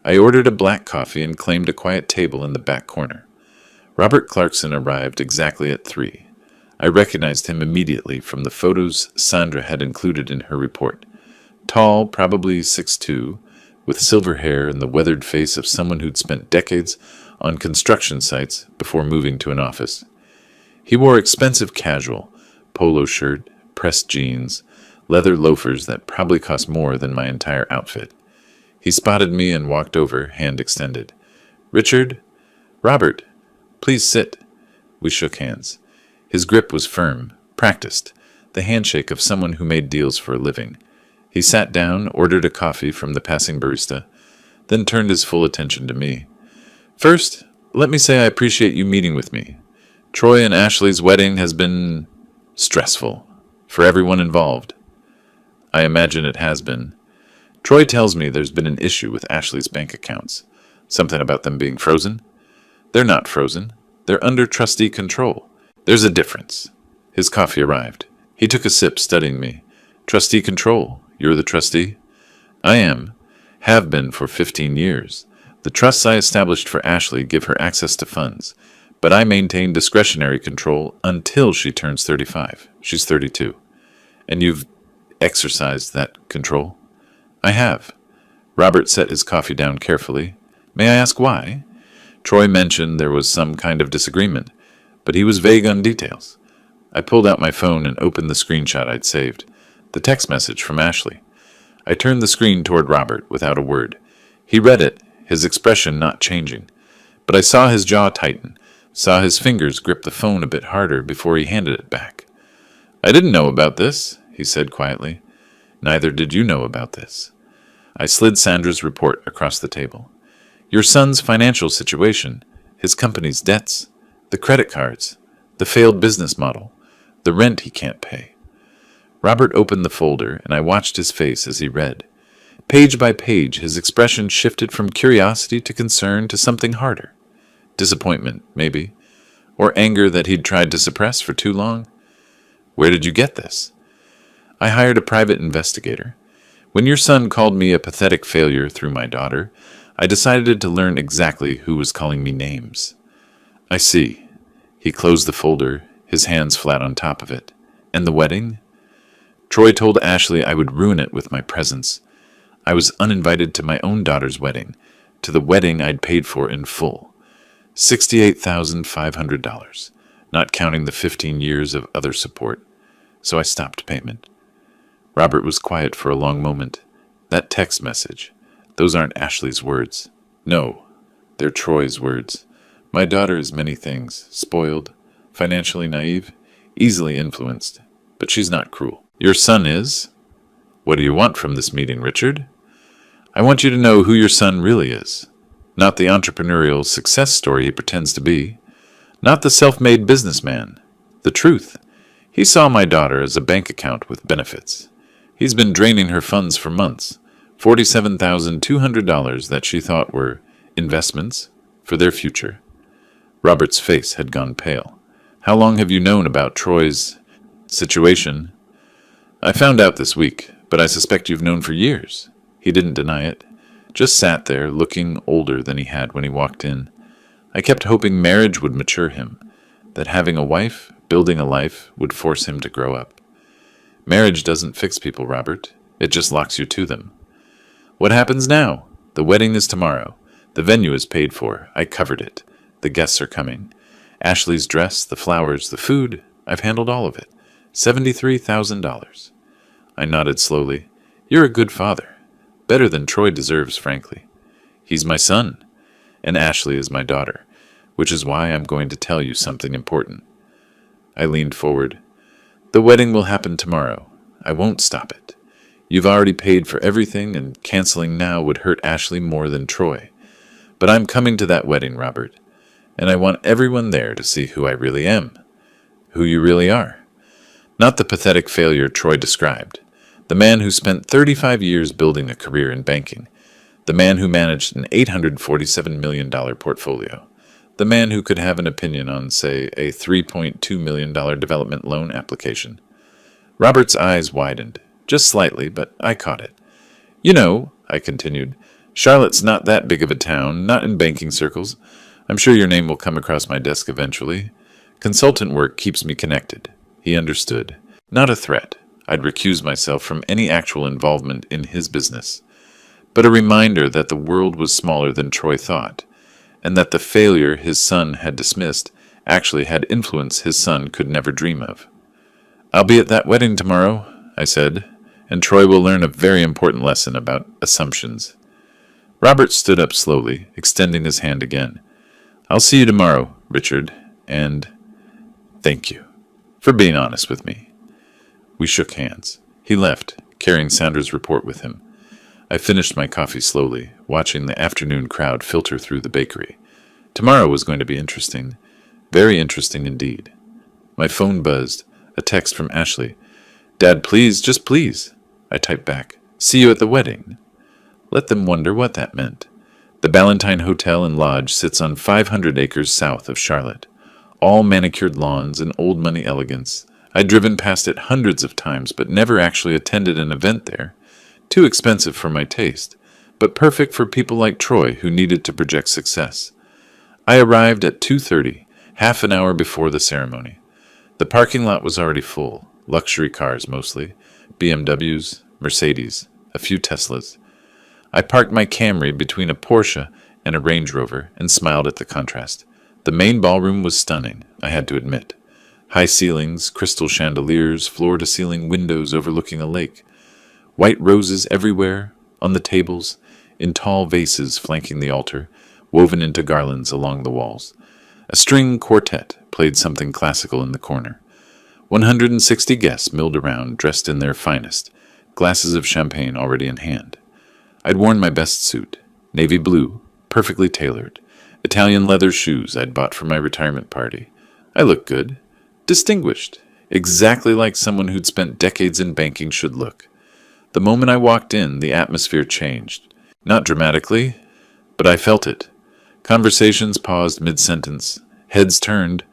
I ordered a black coffee and claimed a quiet table in the back corner. Robert Clarkson arrived exactly at 3. I recognized him immediately from the photos Sandra had included in her report. Tall, probably 6'2", with silver hair and the weathered face of someone who'd spent decades on construction sites before moving to an office. He wore expensive casual, polo shirt, pressed jeans, leather loafers that probably cost more than my entire outfit. He spotted me and walked over, hand extended. "Richard? Robert, please sit." We shook hands. His grip was firm, practiced, the handshake of someone who made deals for a living. He sat down, ordered a coffee from the passing barista, then turned his full attention to me. "First, let me say I appreciate you meeting with me. Troy and Ashley's wedding has been stressful for everyone involved." "I imagine it has been. Troy tells me there's been an issue with Ashley's bank accounts. Something about them being frozen?" "They're not frozen. They're under trustee control. There's a difference. His coffee arrived. He took a sip, studying me. Trustee control. You're the trustee? I am. Have been for 15 years. The trusts I established for Ashley give her access to funds, but I maintain discretionary control until she turns 35. She's 32. And you've exercised that control? I have. Robert set his coffee down carefully. May I ask why? Troy mentioned there was some kind of disagreement, but he was vague on details. I pulled out my phone and opened the screenshot I'd saved, the text message from Ashley. I turned the screen toward Robert without a word. He read it, his expression not changing, but I saw his jaw tighten, saw his fingers grip the phone a bit harder before he handed it back. I didn't know about this, he said quietly. Neither did you know about this. I slid Sandra's report across the table. Your son's financial situation, his company's debts, the credit cards, the failed business model, the rent he can't pay. Robert opened the folder, and I watched his face as he read. Page by page, his expression shifted from curiosity to concern to something harder. Disappointment, maybe, or anger that he'd tried to suppress for too long. Where did you get this? I hired a private investigator. When your son called me a pathetic failure through my daughter, I decided to learn exactly who was calling me names. I see. He closed the folder, his hands flat on top of it. And the wedding? Troy told Ashley I would ruin it with my presence. I was uninvited to my own daughter's wedding, to the wedding I'd paid for in full. $68,500, not counting the 15 years of other support. So I stopped payment. Robert was quiet for a long moment. That text message, those aren't Ashley's words. No, they're Troy's words. My daughter is many things, spoiled, financially naive, easily influenced, but she's not cruel. Your son is? What do you want from this meeting, Richard? I want you to know who your son really is. Not the entrepreneurial success story he pretends to be. Not the self-made businessman. The truth. He saw my daughter as a bank account with benefits. He's been draining her funds for months. $47,200 that she thought were investments for their future. Robert's face had gone pale. How long have you known about Troy's situation? I found out this week, but I suspect you've known for years. He didn't deny it. Just sat there, looking older than he had when he walked in. I kept hoping marriage would mature him, that having a wife, building a life, would force him to grow up. Marriage doesn't fix people, Robert. It just locks you to them. What happens now? The wedding is tomorrow. The venue is paid for. I covered it. The guests are coming. Ashley's dress, the flowers, the food. I've handled all of it. $73,000. I nodded slowly. You're a good father. Better than Troy deserves, frankly. He's my son, and Ashley is my daughter, which is why I'm going to tell you something important. I leaned forward. The wedding will happen tomorrow. I won't stop it. You've already paid for everything, and canceling now would hurt Ashley more than Troy. But I'm coming to that wedding, Robert, and I want everyone there to see who I really am, who you really are. Not the pathetic failure Troy described, the man who spent 35 years building a career in banking, the man who managed an $847 million portfolio, the man who could have an opinion on, say, a $3.2 million development loan application. Robert's eyes widened, just slightly, but I caught it. You know, I continued, Charlotte's not that big of a town, not in banking circles. I'm sure your name will come across my desk eventually. Consultant work keeps me connected. He understood. Not a threat. I'd recuse myself from any actual involvement in his business. But a reminder that the world was smaller than Troy thought, and that the failure his son had dismissed actually had influence his son could never dream of. I'll be at that wedding tomorrow, I said, and Troy will learn a very important lesson about assumptions. Robert stood up slowly, extending his hand again. I'll see you tomorrow, Richard, and thank you for being honest with me. We shook hands. He left, carrying Sandra's report with him. I finished my coffee slowly, watching the afternoon crowd filter through the bakery. Tomorrow was going to be interesting. Very interesting indeed. My phone buzzed. A text from Ashley. Dad, please, just please. I typed back. See you at the wedding. Let them wonder what that meant. The Ballantine Hotel and Lodge sits on 500 acres south of Charlotte. All manicured lawns and old money elegance. I'd driven past it hundreds of times, but never actually attended an event there. Too expensive for my taste, but perfect for people like Troy who needed to project success. I arrived at 2:30, half an hour before the ceremony. The parking lot was already full, luxury cars mostly, BMWs, Mercedes, a few Teslas. I parked my Camry between a Porsche and a Range Rover and smiled at the contrast. The main ballroom was stunning, I had to admit. High ceilings, crystal chandeliers, floor-to-ceiling windows overlooking a lake. White roses everywhere, on the tables, in tall vases flanking the altar, woven into garlands along the walls. A string quartet played something classical in the corner. 160 guests milled around, dressed in their finest, glasses of champagne already in hand. I'd worn my best suit, navy blue, perfectly tailored, Italian leather shoes I'd bought for my retirement party. I looked good, distinguished, exactly like someone who'd spent decades in banking should look. The moment I walked in, the atmosphere changed. Not dramatically, but I felt it. Conversations paused mid-sentence. Heads turned.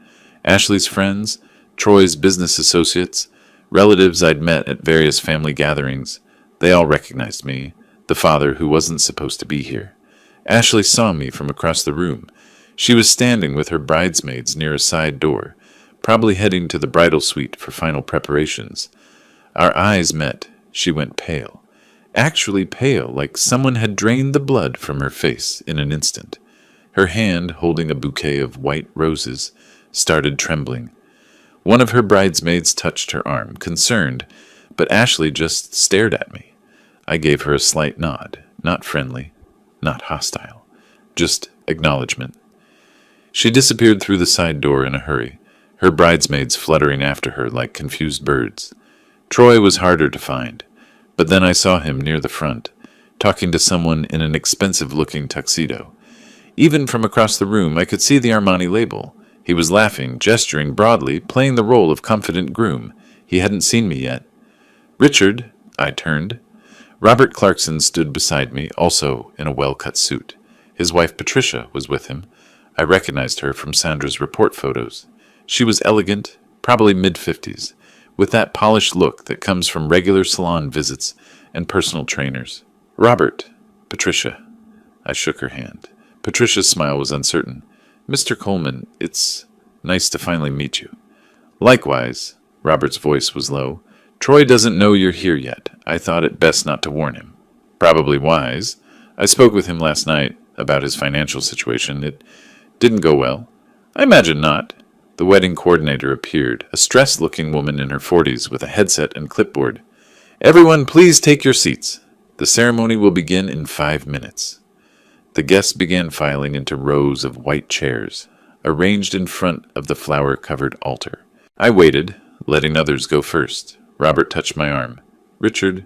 Ashley's friends, Troy's business associates, relatives I'd met at various family gatherings. They all recognized me, the father who wasn't supposed to be here. Ashley saw me from across the room. She was standing with her bridesmaids near a side door, probably heading to the bridal suite for final preparations. Our eyes met. She went pale. Actually pale, like someone had drained the blood from her face in an instant. Her hand, holding a bouquet of white roses, started trembling. One of her bridesmaids touched her arm, concerned, but Ashley just stared at me. I gave her a slight nod, not friendly, not hostile, just acknowledgement. She disappeared through the side door in a hurry, her bridesmaids fluttering after her like confused birds. Troy was harder to find, but then I saw him near the front, talking to someone in an expensive-looking tuxedo. Even from across the room, I could see the Armani label. He was laughing, gesturing broadly, playing the role of confident groom. He hadn't seen me yet. "Richard," I turned. Robert Clarkson stood beside me, also in a well-cut suit. His wife Patricia was with him. I recognized her from Sandra's report photos. She was elegant, probably mid-50s, with that polished look that comes from regular salon visits and personal trainers. "Robert." "Patricia." I shook her hand. Patricia's smile was uncertain. "Mr. Coleman, it's nice to finally meet you." "Likewise." Robert's voice was low. "Troy doesn't know you're here yet. I thought it best not to warn him." "Probably wise. I spoke with him last night about his financial situation. It didn't go well." "I imagine not." The wedding coordinator appeared, a stressed-looking woman in her 40s with a headset and clipboard. "Everyone, please take your seats. The ceremony will begin in 5 minutes." The guests began filing into rows of white chairs, arranged in front of the flower-covered altar. I waited, letting others go first. Robert touched my arm. "Richard,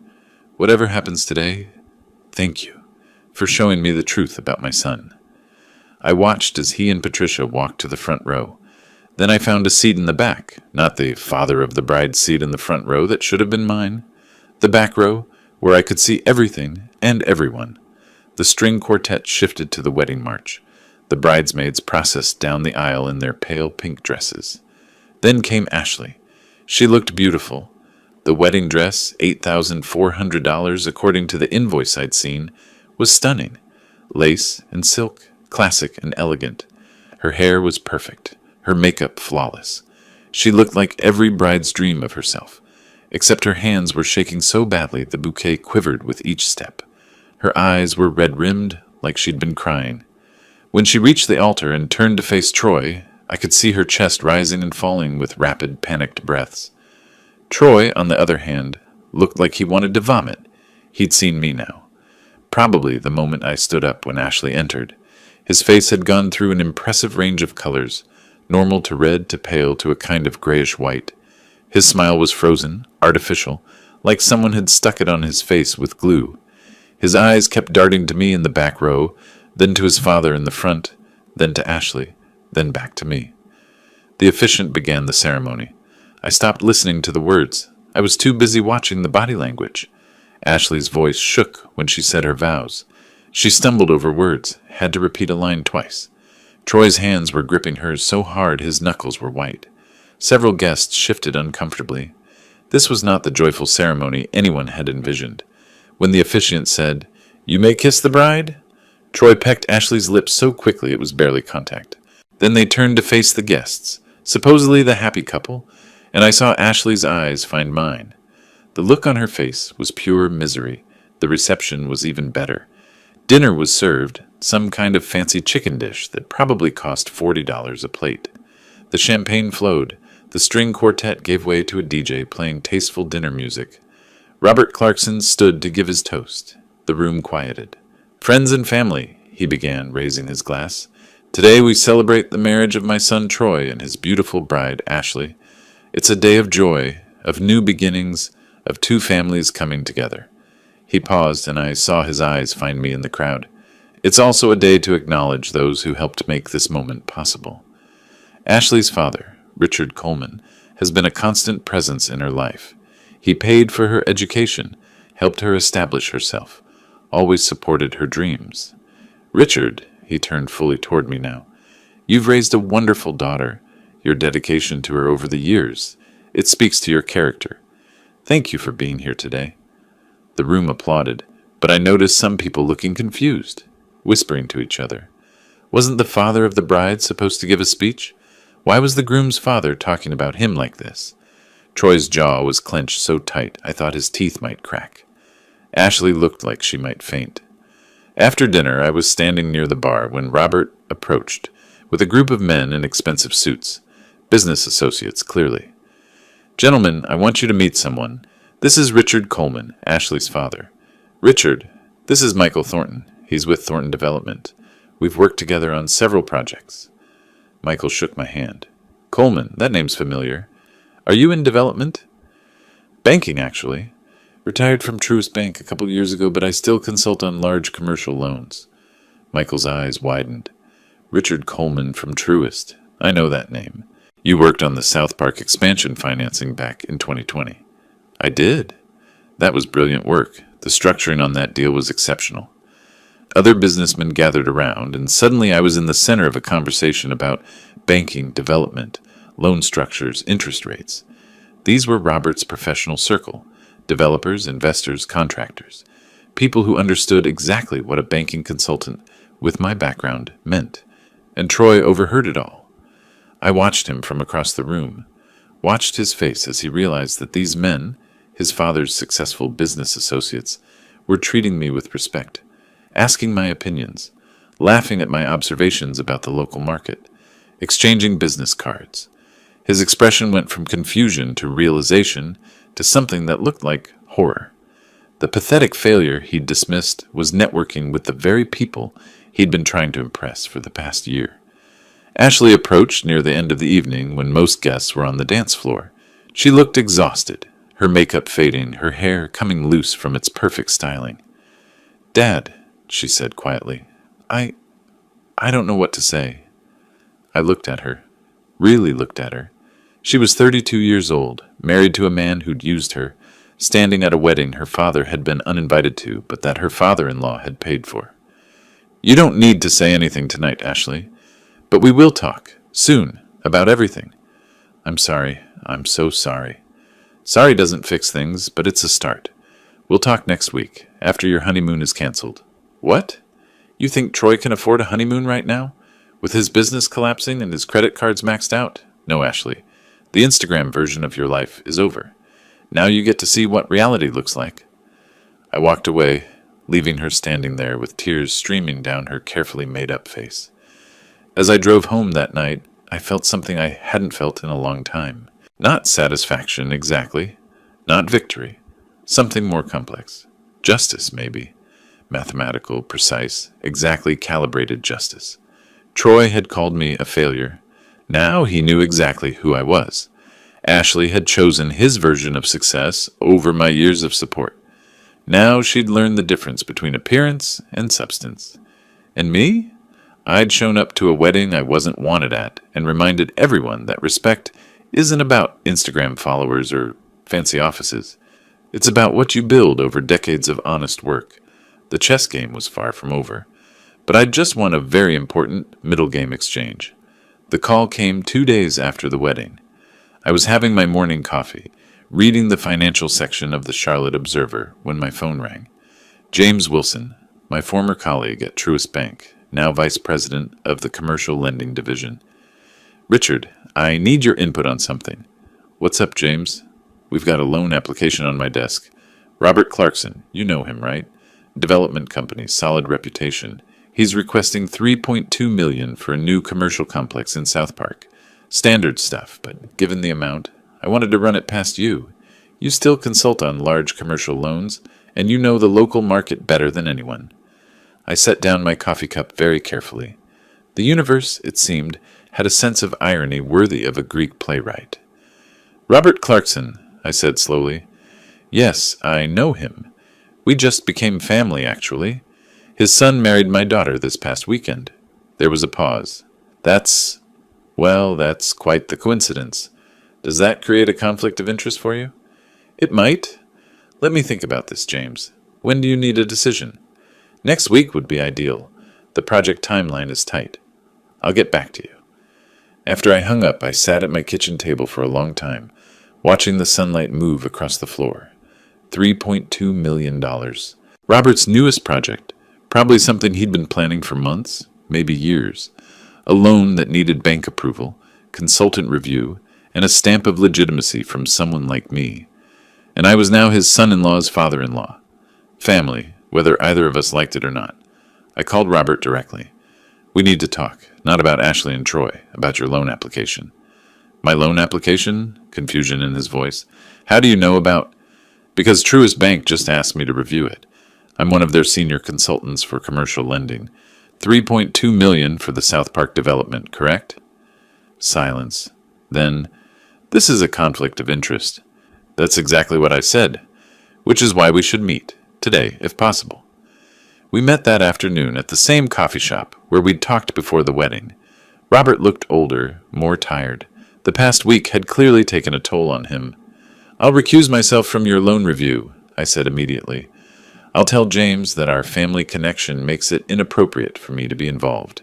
whatever happens today, thank you for showing me the truth about my son." I watched as he and Patricia walked to the front row. Then I found a seat in the back, not the father of the bride's seat in the front row that should have been mine. The back row, where I could see everything and everyone. The string quartet shifted to the wedding march. The bridesmaids processed down the aisle in their pale pink dresses. Then came Ashley. She looked beautiful. The wedding dress, $8,400 according to the invoice I'd seen, was stunning. Lace and silk, classic and elegant. Her hair was perfect. Her makeup flawless. She looked like every bride's dream of herself, except her hands were shaking so badly the bouquet quivered with each step. Her eyes were red-rimmed, like she'd been crying. When she reached the altar and turned to face Troy, I could see her chest rising and falling with rapid, panicked breaths. Troy, on the other hand, looked like he wanted to vomit. He'd seen me now. Probably the moment I stood up when Ashley entered. His face had gone through an impressive range of colors, normal to red to pale to a kind of grayish white. His smile was frozen, artificial, like someone had stuck it on his face with glue. His eyes kept darting to me in the back row, then to his father in the front, then to Ashley, then back to me. The officiant began the ceremony. I stopped listening to the words. I was too busy watching the body language. Ashley's voice shook when she said her vows. She stumbled over words, had to repeat a line twice. Troy's hands were gripping hers so hard his knuckles were white. Several guests shifted uncomfortably. This was not the joyful ceremony anyone had envisioned. When the officiant said, "You may kiss the bride," Troy pecked Ashley's lips so quickly it was barely contact. Then they turned to face the guests, supposedly the happy couple, and I saw Ashley's eyes find mine. The look on her face was pure misery. The reception was even better. Dinner was served, some kind of fancy chicken dish that probably cost $40 a plate. The champagne flowed. The string quartet gave way to a DJ playing tasteful dinner music. Robert Clarkson stood to give his toast. The room quieted. "Friends and family," he began, raising his glass. "Today we celebrate the marriage of my son Troy and his beautiful bride Ashley. It's a day of joy, of new beginnings, of two families coming together." He paused, and I saw his eyes find me in the crowd. "It's also a day to acknowledge those who helped make this moment possible." Ashley's father, Richard Coleman, has been a constant presence in her life. He paid for her education, helped her establish herself, always supported her dreams. "Richard," he turned fully toward me now, "you've raised a wonderful daughter. Your dedication to her over the years, it speaks to your character. Thank you for being here today." The room applauded, but I noticed some people looking confused, whispering to each other. Wasn't the father of the bride supposed to give a speech? Why was the groom's father talking about him like this? Troy's jaw was clenched so tight I thought his teeth might crack. Ashley looked like she might faint. After dinner, I was standing near the bar when Robert approached, with a group of men in expensive suits. Business associates, clearly. "Gentlemen, I want you to meet someone. This is Richard Coleman, Ashley's father. Richard, this is Michael Thornton. He's with Thornton Development. We've worked together on several projects." Michael shook my hand. "Coleman, that name's familiar. Are you in development?" "Banking, actually. Retired from Truist Bank a couple years ago, but I still consult on large commercial loans." Michael's eyes widened. "Richard Coleman from Truist. I know that name. You worked on the South Park expansion financing back in 2020. "I did. That was brilliant work. The structuring on that deal was exceptional." Other businessmen gathered around, and suddenly I was in the center of a conversation about banking, development, loan structures, interest rates. These were Robert's professional circle: developers, investors, contractors, people who understood exactly what a banking consultant with my background meant. And Troy overheard it all. I watched him from across the room, watched his face as he realized that these men, his father's successful business associates, were treating me with respect, asking my opinions, laughing at my observations about the local market, exchanging business cards. His expression went from confusion to realization to something that looked like horror. The pathetic failure he'd dismissed was networking with the very people he'd been trying to impress for the past year. Ashley approached near the end of the evening when most guests were on the dance floor. She looked exhausted, her makeup fading, her hair coming loose from its perfect styling. "Dad," she said quietly, I don't know what to say." I looked at her, really looked at her. She was 32 years old, married to a man who'd used her, standing at a wedding her father had been uninvited to, but that her father-in-law had paid for. "You don't need to say anything tonight, Ashley, but we will talk, soon, about everything." "I'm sorry. I'm so sorry." "Sorry doesn't fix things, but it's a start. We'll talk next week, after your honeymoon is canceled." "What? You think Troy can afford a honeymoon right now? With his business collapsing and his credit cards maxed out? No, Ashley. The Instagram version of your life is over. Now you get to see what reality looks like." I walked away, leaving her standing there with tears streaming down her carefully made-up face. As I drove home that night, I felt something I hadn't felt in a long time. Not satisfaction, exactly. Not victory. Something more complex. Justice, maybe. Mathematical, precise, exactly calibrated justice. Troy had called me a failure. Now he knew exactly who I was. Ashley had chosen his version of success over my years of support. Now she'd learned the difference between appearance and substance. And me? I'd shown up to a wedding I wasn't wanted at and reminded everyone that respect isn't about Instagram followers or fancy offices. It's about what you build over decades of honest work. The chess game was far from over. But I'd just won a very important middle game exchange. The call came 2 days after the wedding. I was having my morning coffee, reading the financial section of the Charlotte Observer, when my phone rang. James Wilson, my former colleague at Truist Bank, now vice president of the commercial lending division. Richard, I need your input on something. What's up, James? We've got a loan application on my desk. Robert Clarkson, you know him, right? Development company, solid reputation. He's requesting $3.2 million for a new commercial complex in South Park. Standard stuff, but given the amount, I wanted to run it past you. You still consult on large commercial loans, and you know the local market better than anyone. I set down my coffee cup very carefully. The universe, it seemed, had a sense of irony worthy of a Greek playwright. Robert Clarkson, I said slowly. Yes, I know him. We just became family, actually. His son married my daughter this past weekend. There was a pause. That's quite the coincidence. Does that create a conflict of interest for you? It might. Let me think about this, James. When do you need a decision? Next week would be ideal. The project timeline is tight. I'll get back to you. After I hung up, I sat at my kitchen table for a long time, watching the sunlight move across the floor. $3.2 million. Robert's newest project, probably something he'd been planning for months, maybe years. A loan that needed bank approval, consultant review, and a stamp of legitimacy from someone like me. And I was now his son-in-law's father-in-law. Family, whether either of us liked it or not. I called Robert directly. We need to talk, not about Ashley and Troy, about your loan application. My loan application? Confusion in his voice. How do you know about... Because Truist Bank just asked me to review it. I'm one of their senior consultants for commercial lending. $3.2 million for the South Park development, correct? Silence. Then, this is a conflict of interest. That's exactly what I said, which is why we should meet, today, if possible. We met that afternoon at the same coffee shop where we'd talked before the wedding. Robert looked older, more tired. The past week had clearly taken a toll on him. I'll recuse myself from your loan review, I said immediately. I'll tell James that our family connection makes it inappropriate for me to be involved.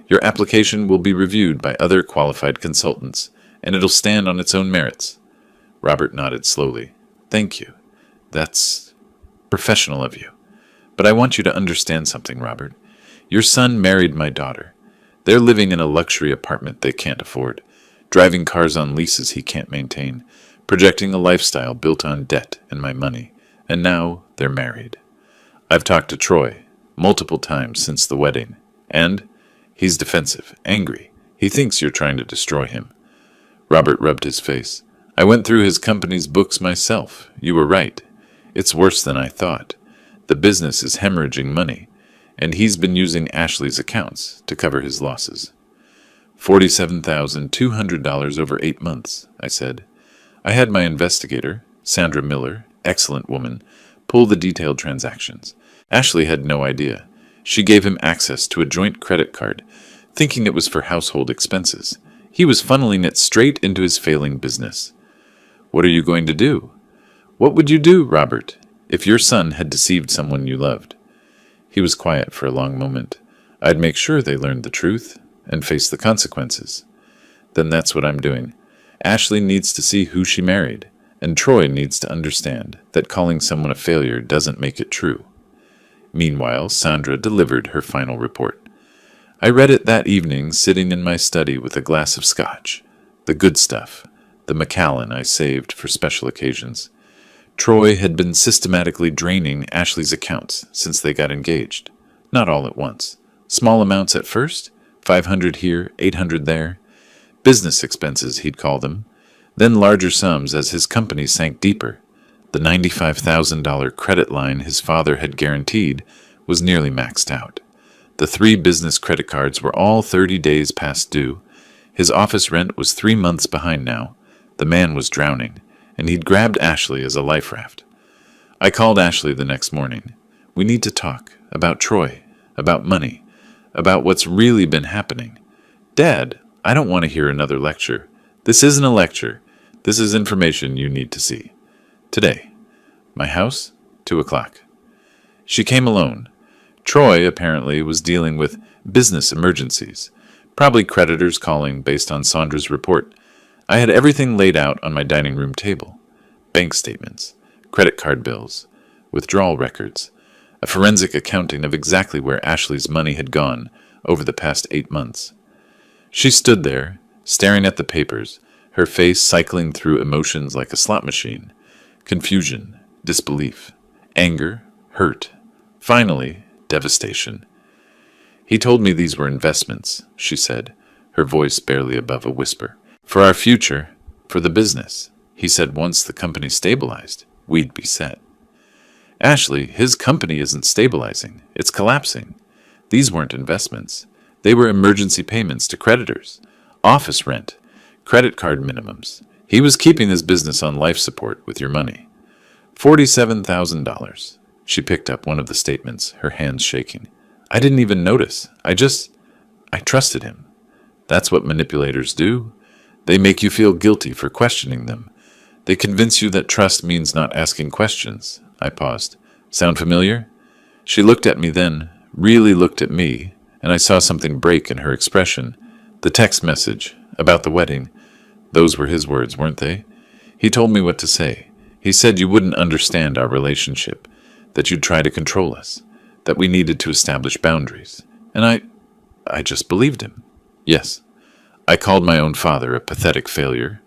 Your application will be reviewed by other qualified consultants, and it'll stand on its own merits. Robert nodded slowly. Thank you. That's professional of you. But I want you to understand something, Robert. Your son married my daughter. They're living in a luxury apartment they can't afford, driving cars on leases he can't maintain, projecting a lifestyle built on debt and my money, and now they're married. I've talked to Troy multiple times since the wedding, and he's defensive, angry. He thinks you're trying to destroy him. Robert rubbed his face. I went through his company's books myself. You were right. It's worse than I thought. The business is hemorrhaging money, and he's been using Ashley's accounts to cover his losses. $47,200 over 8 months, I said. I had my investigator, Sandra Miller, excellent woman, pull the detailed transactions. Ashley had no idea. She gave him access to a joint credit card, thinking it was for household expenses. He was funneling it straight into his failing business. What are you going to do? What would you do, Robert, if your son had deceived someone you loved? He was quiet for a long moment. I'd make sure they learned the truth and face the consequences. Then that's what I'm doing. Ashley needs to see who she married, and Troy needs to understand that calling someone a failure doesn't make it true. Meanwhile, Sandra delivered her final report. I read it that evening, sitting in my study with a glass of scotch. The good stuff, the Macallan I saved for special occasions. Troy had been systematically draining Ashley's accounts since they got engaged. Not all at once. Small amounts at first, 500 here, 800 there. Business expenses, he'd call them. Then larger sums as his company sank deeper. The $95,000 credit line his father had guaranteed was nearly maxed out. The 3 business credit cards were all 30 days past due. His office rent was 3 months behind now. The man was drowning, and he'd grabbed Ashley as a life raft. I called Ashley the next morning. We need to talk about Troy, about money, about what's really been happening. Dad, I don't want to hear another lecture. This isn't a lecture. This is information you need to see. Today. My house, 2 o'clock. She came alone. Troy, apparently, was dealing with business emergencies, probably creditors calling based on Sandra's report. I had everything laid out on my dining room table: bank statements, credit card bills, withdrawal records, a forensic accounting of exactly where Ashley's money had gone over the past 8 months. She stood there, staring at the papers, her face cycling through emotions like a slot machine: confusion, disbelief, anger, hurt, finally, devastation. "He told me these were investments," she said, her voice barely above a whisper. "For our future, for the business. He said once the company stabilized, we'd be set." "Ashley, his company isn't stabilizing. It's collapsing. These weren't investments. They were emergency payments to creditors, office rent, credit card minimums. He was keeping his business on life support with your money. $47,000. She picked up one of the statements, her hands shaking. "I didn't even notice. I trusted him." "That's what manipulators do. They make you feel guilty for questioning them. They convince you that trust means not asking questions." I paused. "Sound familiar?" She looked at me then, really looked at me, and I saw something break in her expression. The text message about the wedding. Those were his words, weren't they? He told me what to say. He said you wouldn't understand our relationship, that you'd try to control us, that we needed to establish boundaries. And I just believed him. Yes, I called my own father a pathetic failure.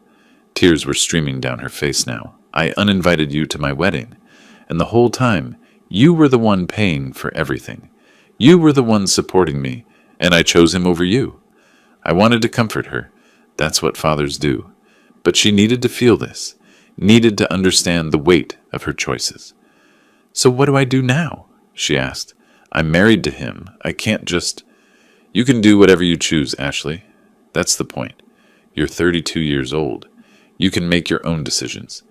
Tears were streaming down her face now. I uninvited you to my wedding, and the whole time, you were the one paying for everything. You were the one supporting me, and I chose him over you. I wanted to comfort her. That's what fathers do. But she needed to feel this, needed to understand the weight of her choices. "So what do I do now?" she asked. "I'm married to him. I can't just—" "You can do whatever you choose, Ashley. That's the point. You're 32 years old. You can make your own decisions.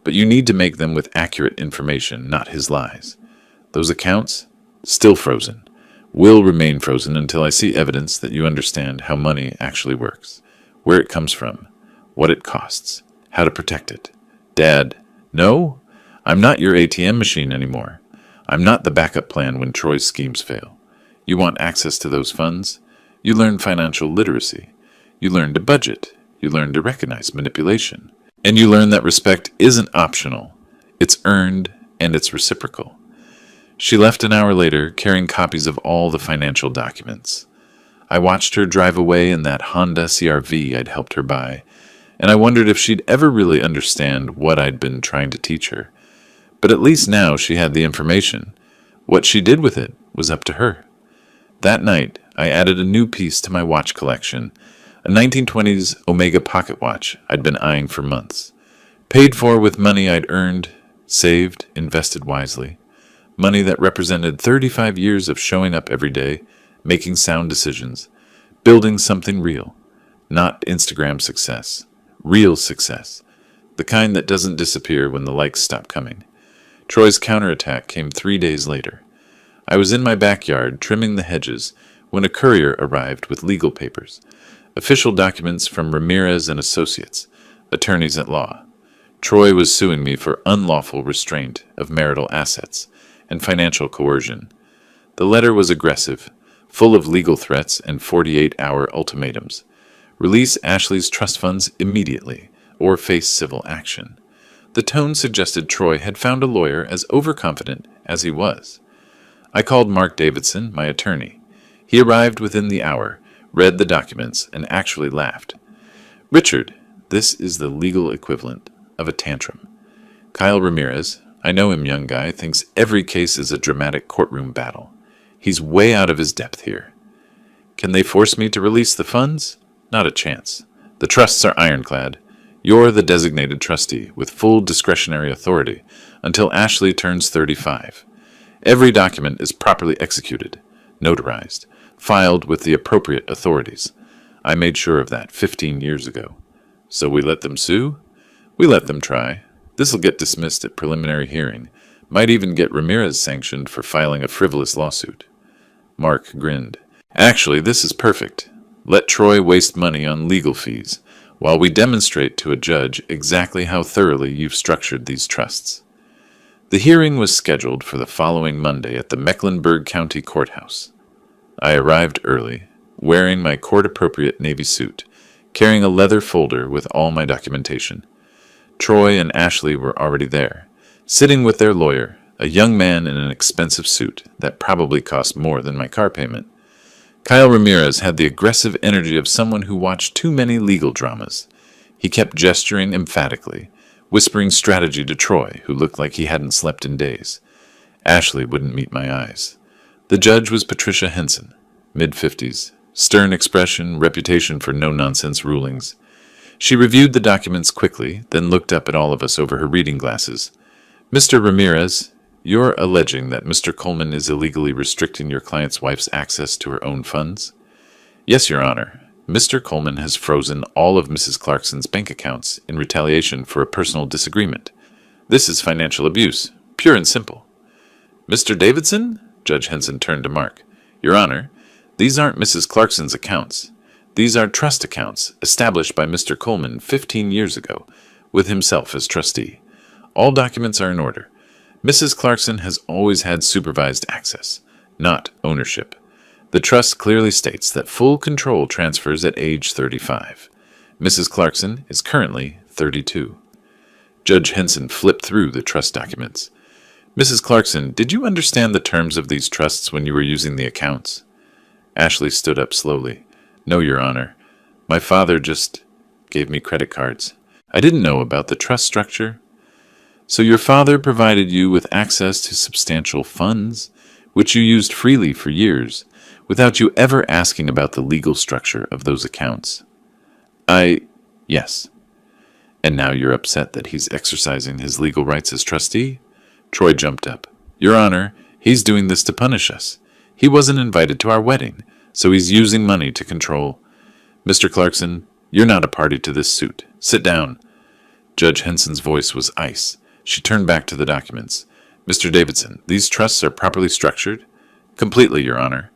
But you need to make them with accurate information, not his lies. Those accounts? Still frozen. Will remain frozen until I see evidence that you understand how money actually works, where it comes from, what it costs, how to protect it. Dad, no? I'm not your ATM machine anymore. I'm not the backup plan when Troy's schemes fail. You want access to those funds? You learn financial literacy. You learn to budget. You learn to recognize manipulation. And you learn that respect isn't optional. It's earned and it's reciprocal." She left an hour later, carrying copies of all the financial documents. I watched her drive away in that Honda CR-V I'd helped her buy, and I wondered if she'd ever really understand what I'd been trying to teach her. But at least now she had the information. What she did with it was up to her. That night, I added a new piece to my watch collection, a 1920s Omega pocket watch I'd been eyeing for months. Paid for with money I'd earned, saved, invested wisely. Money that represented 35 years of showing up every day, making sound decisions, building something real. Not Instagram success. Real success. The kind that doesn't disappear when the likes stop coming. Troy's counterattack came 3 days later. I was in my backyard trimming the hedges when a courier arrived with legal papers. Official documents from Ramirez and Associates, attorneys at law. Troy was suing me for unlawful restraint of marital assets and financial coercion. The letter was aggressive, full of legal threats and 48-hour ultimatums. Release Ashley's trust funds immediately, or face civil action. The tone suggested Troy had found a lawyer as overconfident as he was. I called Mark Davidson, my attorney. He arrived within the hour, read the documents, and actually laughed. "Richard, this is the legal equivalent of a tantrum. Kyle Ramirez, I know him, young guy, thinks every case is a dramatic courtroom battle. He's way out of his depth here. Can they force me to release the funds? Not a chance. The trusts are ironclad. You're the designated trustee with full discretionary authority until Ashley turns 35. Every document is properly executed, notarized, filed with the appropriate authorities. I made sure of that 15 years ago. So we let them sue? We let them try. This'll get dismissed at preliminary hearing. Might even get Ramirez sanctioned for filing a frivolous lawsuit." Mark grinned. "Actually, this is perfect. Let Troy waste money on legal fees, while we demonstrate to a judge exactly how thoroughly you've structured these trusts." The hearing was scheduled for the following Monday at the Mecklenburg County Courthouse. I arrived early, wearing my court-appropriate navy suit, carrying a leather folder with all my documentation. Troy and Ashley were already there, sitting with their lawyer, a young man in an expensive suit that probably cost more than my car payment. Kyle Ramirez had the aggressive energy of someone who watched too many legal dramas. He kept gesturing emphatically, whispering strategy to Troy, who looked like he hadn't slept in days. Ashley wouldn't meet my eyes. The judge was Patricia Henson, mid-50s, stern expression, reputation for no-nonsense rulings. She reviewed the documents quickly, then looked up at all of us over her reading glasses. "Mr. Ramirez, you're alleging that Mr. Coleman is illegally restricting your client's wife's access to her own funds?" "Yes, Your Honor. Mr. Coleman has frozen all of Mrs. Clarkson's bank accounts in retaliation for a personal disagreement. This is financial abuse, pure and simple." "Mr. Davidson?" Judge Henson turned to Mark. "Your Honor, these aren't Mrs. Clarkson's accounts. These are trust accounts established by Mr. Coleman 15 years ago, with himself as trustee. All documents are in order. Mrs. Clarkson has always had supervised access, not ownership. The trust clearly states that full control transfers at age 35. Mrs. Clarkson is currently 32. Judge Henson flipped through the trust documents. "Mrs. Clarkson, did you understand the terms of these trusts when you were using the accounts?" Ashley stood up slowly. "No, Your Honor. My father just gave me credit cards. I didn't know about the trust structure." "So your father provided you with access to substantial funds, which you used freely for years, without you ever asking about the legal structure of those accounts?" Yes. "And now you're upset that he's exercising his legal rights as trustee?" Troy jumped up. "Your Honor, he's doing this to punish us. He wasn't invited to our wedding, so he's using money to control." "Mr. Clarkson, you're not a party to this suit. Sit down." Judge Henson's voice was ice. She turned back to the documents. "Mr. Davidson, these trusts are properly structured?" "Completely, Your Honor.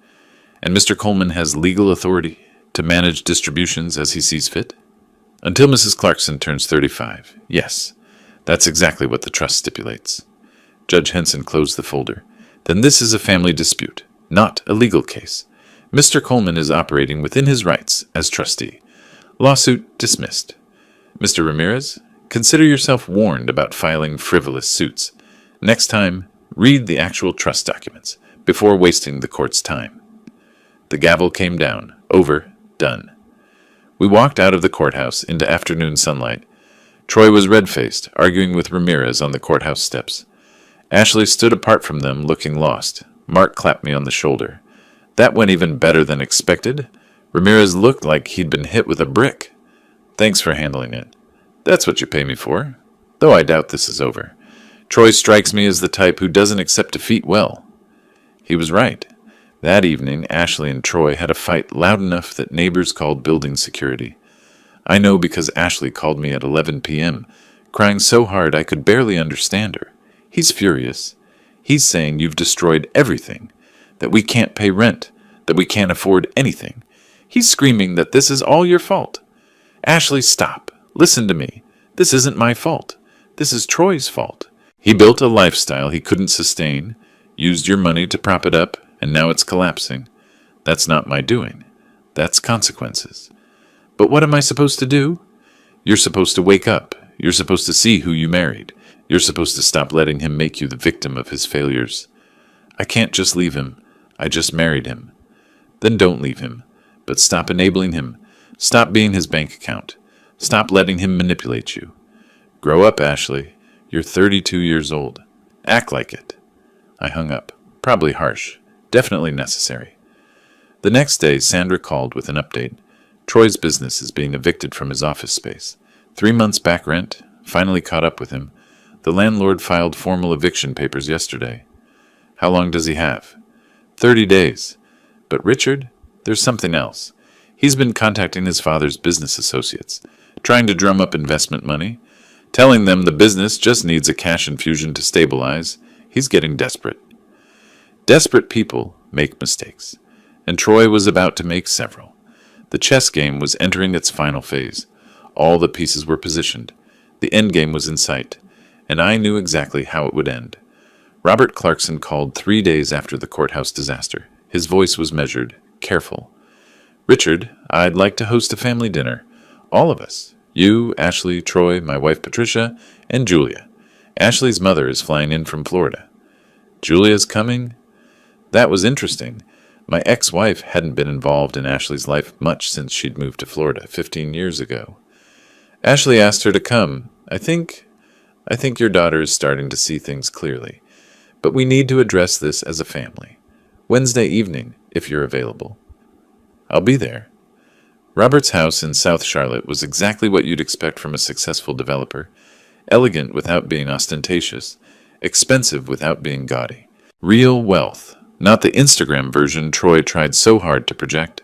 And Mr. Coleman has legal authority to manage distributions as he sees fit?" "Until Mrs. Clarkson turns 35, yes. That's exactly what the trust stipulates." Judge Henson closed the folder. "Then this is a family dispute, not a legal case. Mr. Coleman is operating within his rights as trustee. Lawsuit dismissed. Mr. Ramirez, consider yourself warned about filing frivolous suits. Next time, read the actual trust documents before wasting the court's time." The gavel came down. Over. Done. We walked out of the courthouse into afternoon sunlight. Troy was red-faced, arguing with Ramirez on the courthouse steps. Ashley stood apart from them, looking lost. Mark clapped me on the shoulder. "That went even better than expected. Ramirez looked like he'd been hit with a brick." "Thanks for handling it." "That's what you pay me for. Though I doubt this is over. Troy strikes me as the type who doesn't accept defeat well." He was right. That evening, Ashley and Troy had a fight loud enough that neighbors called building security. I know because Ashley called me at 11 p.m., crying so hard I could barely understand her. He's furious. He's saying you've destroyed everything, that we can't pay rent, that we can't afford anything. He's screaming that this is all your fault. "Ashley, stop. Listen to me. This isn't my fault. This is Troy's fault. He built a lifestyle he couldn't sustain, used your money to prop it up, and now it's collapsing. That's not my doing. That's consequences. But what am I supposed to do? You're supposed to wake up. You're supposed to see who you married. You're supposed to stop letting him make you the victim of his failures. I can't just leave him. I just married him. Then don't leave him. But stop enabling him. Stop being his bank account. Stop letting him manipulate you. Grow up, Ashley. You're 32 years old. Act like it." I hung up. Probably harsh. Definitely necessary. The next day, Sandra called with an update. Troy's business is being evicted from his office space. 3 months back rent. Finally caught up with him. The landlord filed formal eviction papers yesterday. "How long does he have?" 30 days. But Richard, there's something else. He's been contacting his father's business associates, trying to drum up investment money, telling them the business just needs a cash infusion to stabilize. He's getting desperate. Desperate people make mistakes, and Troy was about to make several. The chess game was entering its final phase. All the pieces were positioned. The end game was in sight, and I knew exactly how it would end. Robert Clarkson called 3 days after the courthouse disaster. His voice was measured, careful. Richard, I'd like to host a family dinner. All of us. You, Ashley, Troy, my wife Patricia, and Julia. Ashley's mother is flying in from Florida. Julia's coming? That was interesting. My ex-wife hadn't been involved in Ashley's life much since she'd moved to Florida 15 years ago. Ashley asked her to come. I think your daughter is starting to see things clearly. But we need to address this as a family. Wednesday evening, if you're available. I'll be there. Robert's house in South Charlotte was exactly what you'd expect from a successful developer. Elegant without being ostentatious. Expensive without being gaudy. Real wealth, not the Instagram version Troy tried so hard to project.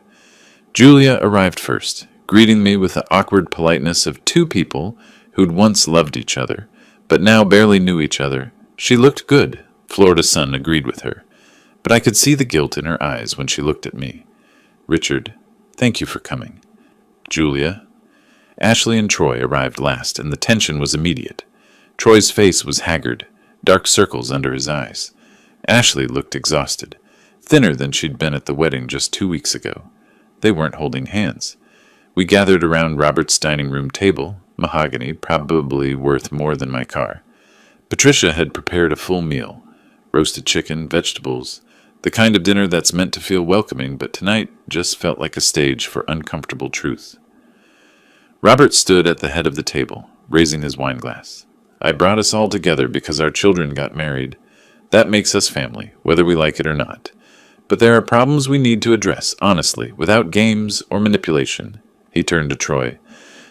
Julia arrived first, greeting me with the awkward politeness of two people who'd once loved each other, but now barely knew each other. She looked good, Florida sun agreed with her, but I could see the guilt in her eyes when she looked at me. Richard, thank you for coming. Julia. Ashley and Troy arrived last, and the tension was immediate. Troy's face was haggard, dark circles under his eyes. Ashley looked exhausted, thinner than she'd been at the wedding just 2 weeks ago. They weren't holding hands. We gathered around Robert's dining room table, mahogany, probably worth more than my car. Patricia had prepared a full meal, roasted chicken, vegetables, the kind of dinner that's meant to feel welcoming, but tonight just felt like a stage for uncomfortable truth. Robert stood at the head of the table, raising his wine glass. I brought us all together because our children got married. That makes us family, whether we like it or not. But there are problems we need to address, honestly, without games or manipulation. He turned to Troy.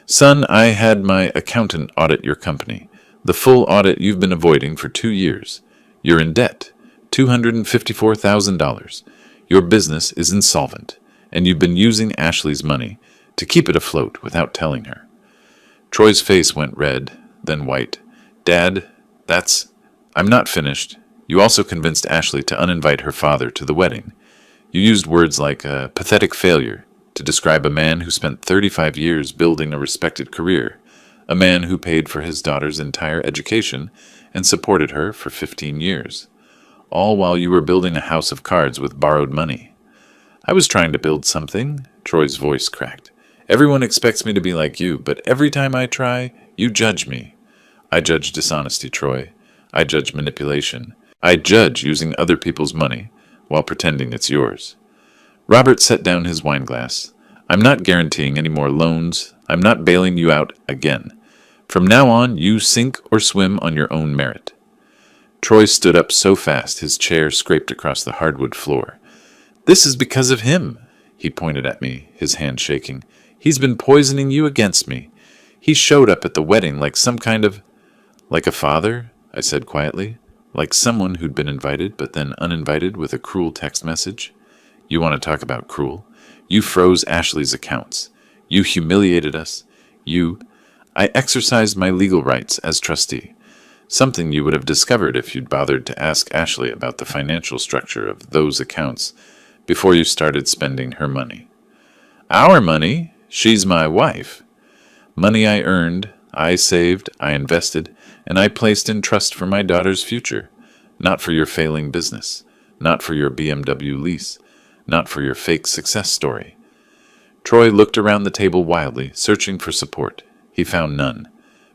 Son, I had my accountant audit your company. The full audit you've been avoiding for 2 years. You're in debt. $254,000. Your business is insolvent, and you've been using Ashley's money to keep it afloat without telling her. Troy's face went red, then white. Dad, I'm not finished. You also convinced Ashley to uninvite her father to the wedding. You used words like a pathetic failure to describe a man who spent 35 years building a respected career, a man who paid for his daughter's entire education and supported her for 15 years. All while you were building a house of cards with borrowed money. I was trying to build something, Troy's voice cracked. Everyone expects me to be like you, but every time I try, you judge me. I judge dishonesty, Troy. I judge manipulation. I judge using other people's money while pretending it's yours. Robert set down his wine glass. I'm not guaranteeing any more loans. I'm not bailing you out again. From now on, you sink or swim on your own merit. Troy stood up so fast his chair scraped across the hardwood floor. This is because of him, he pointed at me, his hand shaking. He's been poisoning you against me. He showed up at the wedding like like a father, I said quietly, like someone who'd been invited but then uninvited with a cruel text message. You want to talk about cruel? You froze Ashley's accounts. You humiliated us. I exercised my legal rights as trustee. Something you would have discovered if you'd bothered to ask Ashley about the financial structure of those accounts before you started spending her money. Our money? She's my wife. Money I earned, I saved, I invested, and I placed in trust for my daughter's future, not for your failing business, not for your BMW lease, not for your fake success story. Troy looked around the table wildly, searching for support. He found none.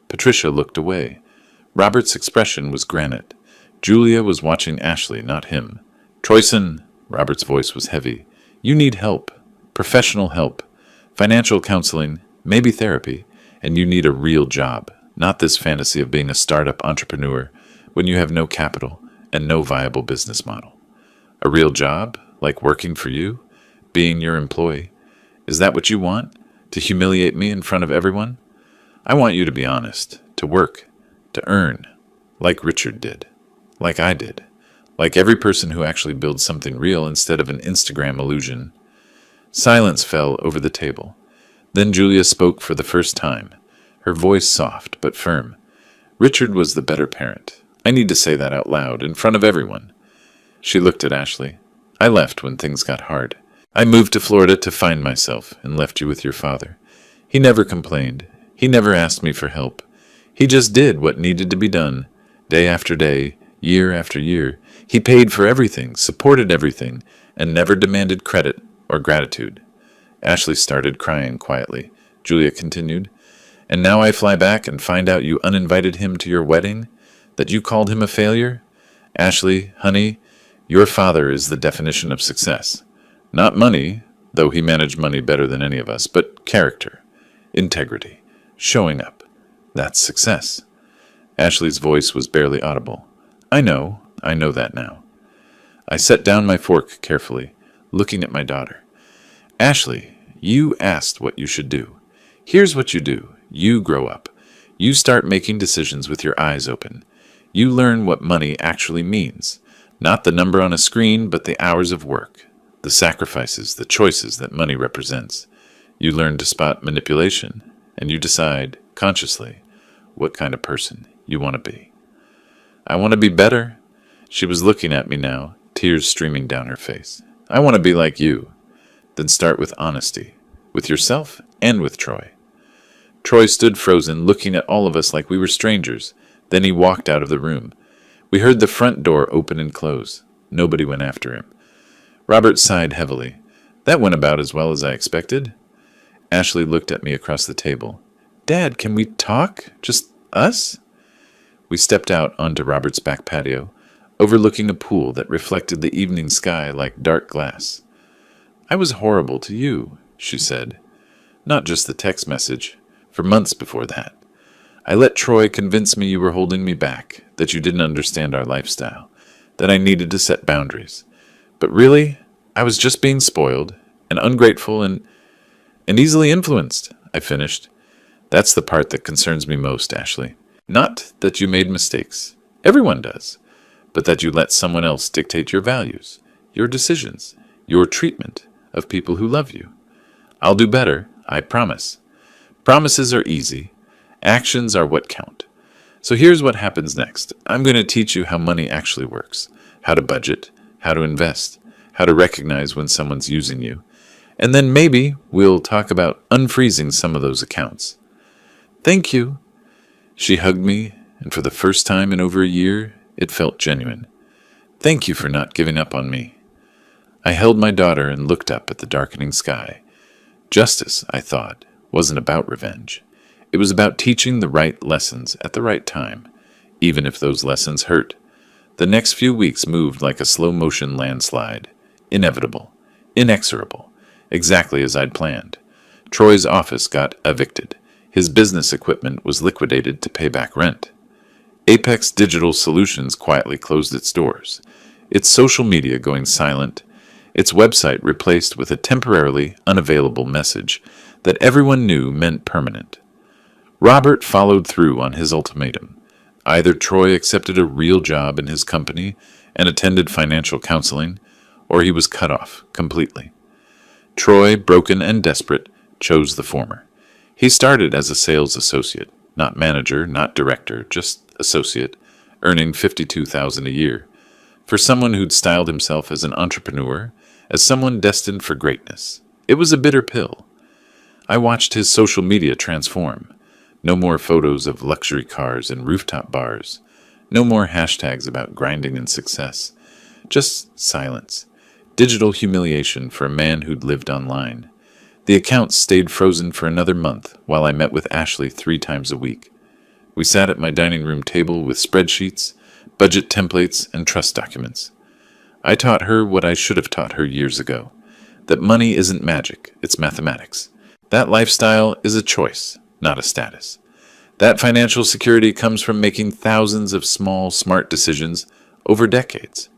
Patricia looked away. Robert's expression was granite. Julia was watching Ashley, not him. Troyson, Robert's voice was heavy. You need help. Professional help. Financial counseling, maybe therapy, and you need a real job, not this fantasy of being a startup entrepreneur when you have no capital and no viable business model. A real job, like working for you, being your employee. Is that what you want? To humiliate me in front of everyone? I want you to be honest, to work, to earn, like Richard did, like I did, like every person who actually builds something real instead of an Instagram illusion. Silence fell over the table. Then Julia spoke for the first time, her voice soft but firm. Richard was the better parent. I need to say that out loud, in front of everyone. She looked at Ashley. I left when things got hard. I moved to Florida to find myself and left you with your father. He never complained. He never asked me for help. He just did what needed to be done, day after day, Year after year, he paid for everything, supported everything, and never demanded credit or gratitude. Ashley started crying quietly. Julia continued, "And now I fly back and find out you uninvited him to your wedding? That you called him a failure? Ashley, honey, your father is the definition of success. Not money, though he managed money better than any of us, but character, integrity, showing up. That's success." Ashley's voice was barely audible. I know that now." I set down my fork carefully, looking at my daughter. "Ashley, you asked what you should do. Here's what you do. You grow up. You start making decisions with your eyes open. You learn what money actually means. Not the number on a screen, but the hours of work, the sacrifices, the choices that money represents. You learn to spot manipulation, and you decide, consciously, what kind of person you want to be." "I want to be better." She was looking at me now, tears streaming down her face. "I want to be like you." "Then start with honesty, with yourself and with Troy." Troy stood frozen, looking at all of us like we were strangers. Then he walked out of the room. We heard the front door open and close. Nobody went after him. Robert sighed heavily. "That went about as well as I expected." Ashley looked at me across the table. "Dad, can we talk? Just us?" We stepped out onto Robert's back patio, overlooking a pool that reflected the evening sky like dark glass. "I was horrible to you," she said. "Not just the text message. For months before that. I let Troy convince me you were holding me back, that you didn't understand our lifestyle, that I needed to set boundaries. But really, I was just being spoiled and ungrateful and easily influenced," I finished. "That's the part that concerns me most, Ashley. Not that you made mistakes. Everyone does. But that you let someone else dictate your values, your decisions, your treatment of people who love you. I'll do better, I promise. Promises are easy. Actions are what count. So here's what happens next. I'm going to teach you how money actually works, how to budget, how to invest, how to recognize when someone's using you. And then maybe we'll talk about unfreezing some of those accounts." "Thank you." She hugged me, and for the first time in over a year, it felt genuine. "Thank you for not giving up on me." I held my daughter and looked up at the darkening sky. Justice, I thought, wasn't about revenge. It was about teaching the right lessons at the right time, even if those lessons hurt. The next few weeks moved like a slow-motion landslide. Inevitable. Inexorable. Exactly as I'd planned. Troy's office got evicted. His business equipment was liquidated to pay back rent. Apex Digital Solutions quietly closed its doors. Its social media going silent. Its website replaced with a temporarily unavailable message that everyone knew meant permanent. Robert followed through on his ultimatum. Either Troy accepted a real job in his company and attended financial counseling, or he was cut off completely. Troy, broken and desperate, chose the former. He started as a sales associate, not manager, not director, just associate, earning $52,000 a year. For someone who'd styled himself as an entrepreneur, as someone destined for greatness, it was a bitter pill. I watched his social media transform. No more photos of luxury cars and rooftop bars. No more hashtags about grinding and success. Just silence. Digital humiliation for a man who'd lived online. The accounts stayed frozen for another month while I met with Ashley 3 times a week. We sat at my dining room table with spreadsheets, budget templates, and trust documents. I taught her what I should have taught her years ago, that money isn't magic, it's mathematics. That lifestyle is a choice, not a status. That financial security comes from making thousands of small, smart decisions over decades.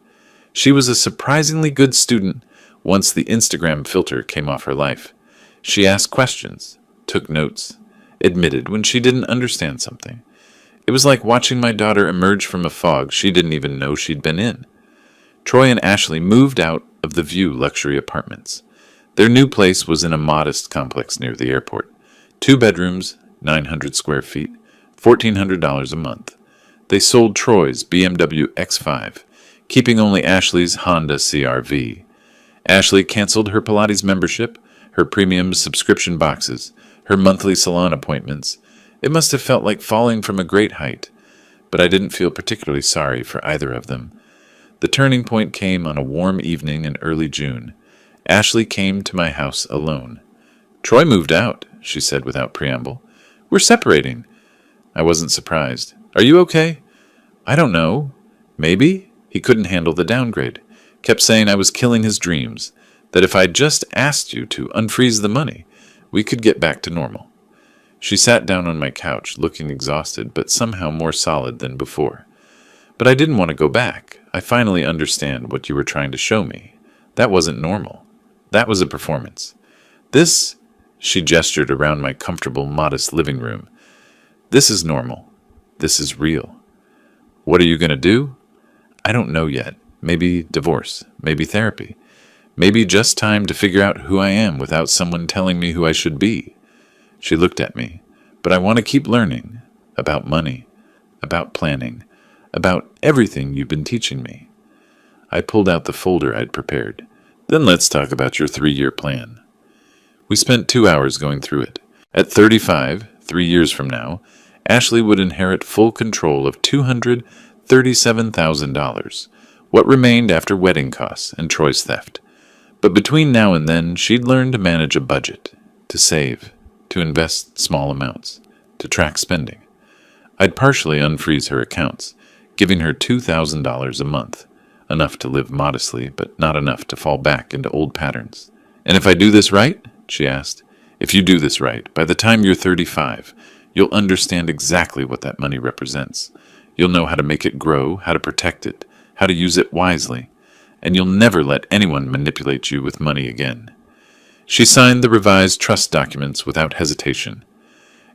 She was a surprisingly good student once the Instagram filter came off her life. She asked questions, took notes, admitted when she didn't understand something. It was like watching my daughter emerge from a fog she didn't even know she'd been in. Troy and Ashley moved out of the View luxury apartments. Their new place was in a modest complex near the airport. 2 bedrooms, 900 square feet, $1,400 a month. They sold Troy's BMW X5, keeping only Ashley's Honda CR-V. Ashley canceled her Pilates membership, her premium subscription boxes, her monthly salon appointments. It must have felt like falling from a great height. but I didn't feel particularly sorry for either of them. The turning point came on a warm evening in early June. Ashley came to my house alone. "Troy moved out," she said without preamble. "We're separating." I wasn't surprised. "Are you okay?" "I don't know. Maybe." He couldn't handle the downgrade. Kept saying I was killing his dreams, that if I'd just asked you to unfreeze the money, we could get back to normal. She sat down on my couch, looking exhausted, but somehow more solid than before. "But I didn't want to go back. I finally understand what you were trying to show me. That wasn't normal. That was a performance. This," she gestured around my comfortable, modest living room, "this is normal. This is real. What are you going to do? I don't know yet. Maybe divorce. Maybe therapy. Maybe just time to figure out who I am without someone telling me who I should be." She looked at me. "But I want to keep learning. About money. About planning. About everything you've been teaching me." I pulled out the folder I'd prepared. "Then let's talk about your 3-year plan." We spent 2 hours going through it. At 35, 3 years from now, Ashley would inherit full control of $237,000, what remained after wedding costs and Troy's theft. But between now and then, she'd learn to manage a budget, to save, to invest small amounts, to track spending. I'd partially unfreeze her accounts, giving her $2,000 a month, enough to live modestly, but not enough to fall back into old patterns. "And if I do this right?" she asked. "If you do this right, by the time you're 35, you'll understand exactly what that money represents. You'll know how to make it grow, how to protect it, how to use it wisely, and you'll never let anyone manipulate you with money again." She signed the revised trust documents without hesitation.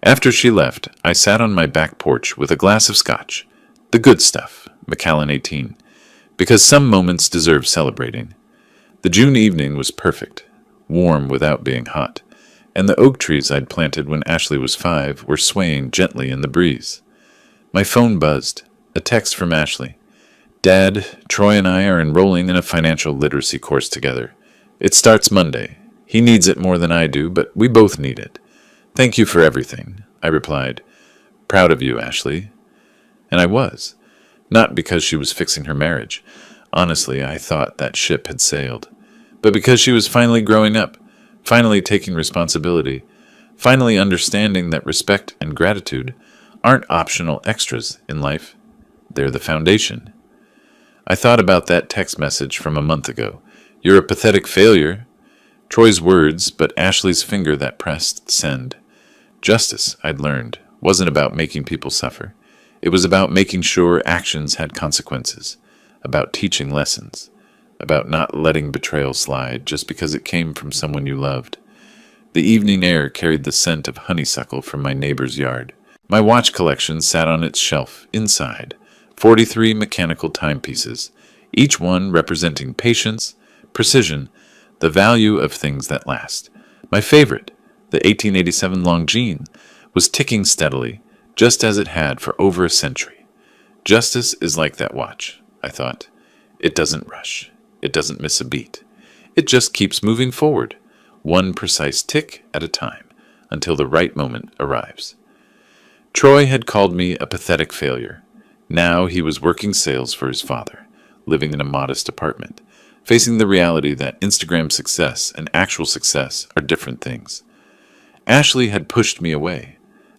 After she left, I sat on my back porch with a glass of scotch, the good stuff, Macallan 18, because some moments deserve celebrating. The June evening was perfect, warm without being hot, and the oak trees I'd planted when Ashley was 5 were swaying gently in the breeze. My phone buzzed, a text from Ashley. "Dad, Troy and I are enrolling in a financial literacy course together. It starts Monday. He needs it more than I do, but we both need it. Thank you for everything," I replied. "Proud of you, Ashley." And I was. Not because she was fixing her marriage. Honestly, I thought that ship had sailed. But because she was finally growing up, finally taking responsibility, finally understanding that respect and gratitude aren't optional extras in life. They're the foundation. I thought about that text message from a month ago. "You're a pathetic failure." Troy's words, but Ashley's finger that pressed send. Justice, I'd learned, wasn't about making people suffer. It was about making sure actions had consequences, about teaching lessons, about not letting betrayal slide just because it came from someone you loved. The evening air carried the scent of honeysuckle from my neighbor's yard. My watch collection sat on its shelf inside, 43 mechanical timepieces, each one representing patience, precision, the value of things that last. My favorite, the 1887 Longines, was ticking steadily, just as it had for over a century. Justice is like that watch, I thought. It doesn't rush. It doesn't miss a beat. It just keeps moving forward, one precise tick at a time, until the right moment arrives. Troy had called me a pathetic failure. Now he was working sales for his father, living in a modest apartment, facing the reality that Instagram success and actual success are different things. Ashley had pushed me away.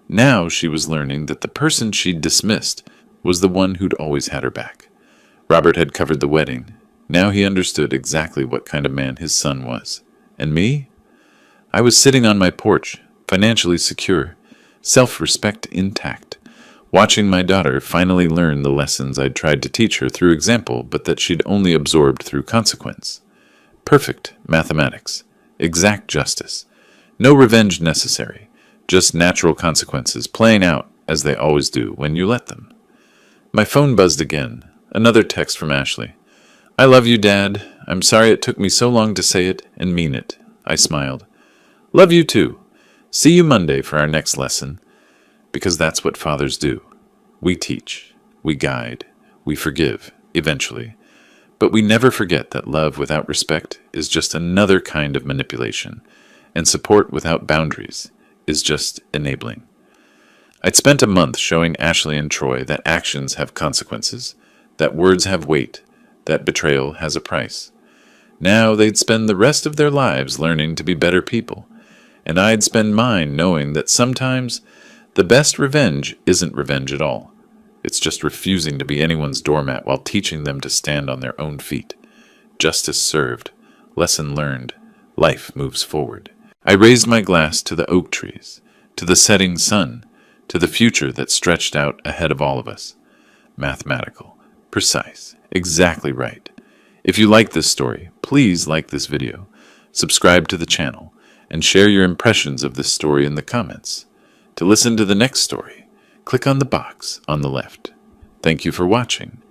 Now she was learning that the person she'd dismissed was the one who'd always had her back. Robert had covered the wedding. Now he understood exactly what kind of man his son was. And me? I was sitting on my porch, financially secure, self-respect intact, watching my daughter finally learn the lessons I'd tried to teach her through example, but that she'd only absorbed through consequence. Perfect mathematics. Exact justice. No revenge necessary. Just natural consequences playing out as they always do when you let them. My phone buzzed again. Another text from Ashley. "I love you, Dad. I'm sorry it took me so long to say it and mean it." I smiled. "Love you too. See you Monday for our next lesson." Because that's what fathers do. We teach. We guide. We forgive, eventually. But we never forget that love without respect is just another kind of manipulation, and support without boundaries is just enabling. I'd spent a month showing Ashley and Troy that actions have consequences, that words have weight, that betrayal has a price. Now they'd spend the rest of their lives learning to be better people, and I'd spend mine knowing that sometimes the best revenge isn't revenge at all. It's just refusing to be anyone's doormat while teaching them to stand on their own feet. Justice served, lesson learned, life moves forward. I raised my glass to the oak trees, to the setting sun, to the future that stretched out ahead of all of us. Mathematical, precise, exactly right. If you like this story, please like this video, subscribe to the channel, and share your impressions of this story in the comments. To listen to the next story, click on the box on the left. Thank you for watching.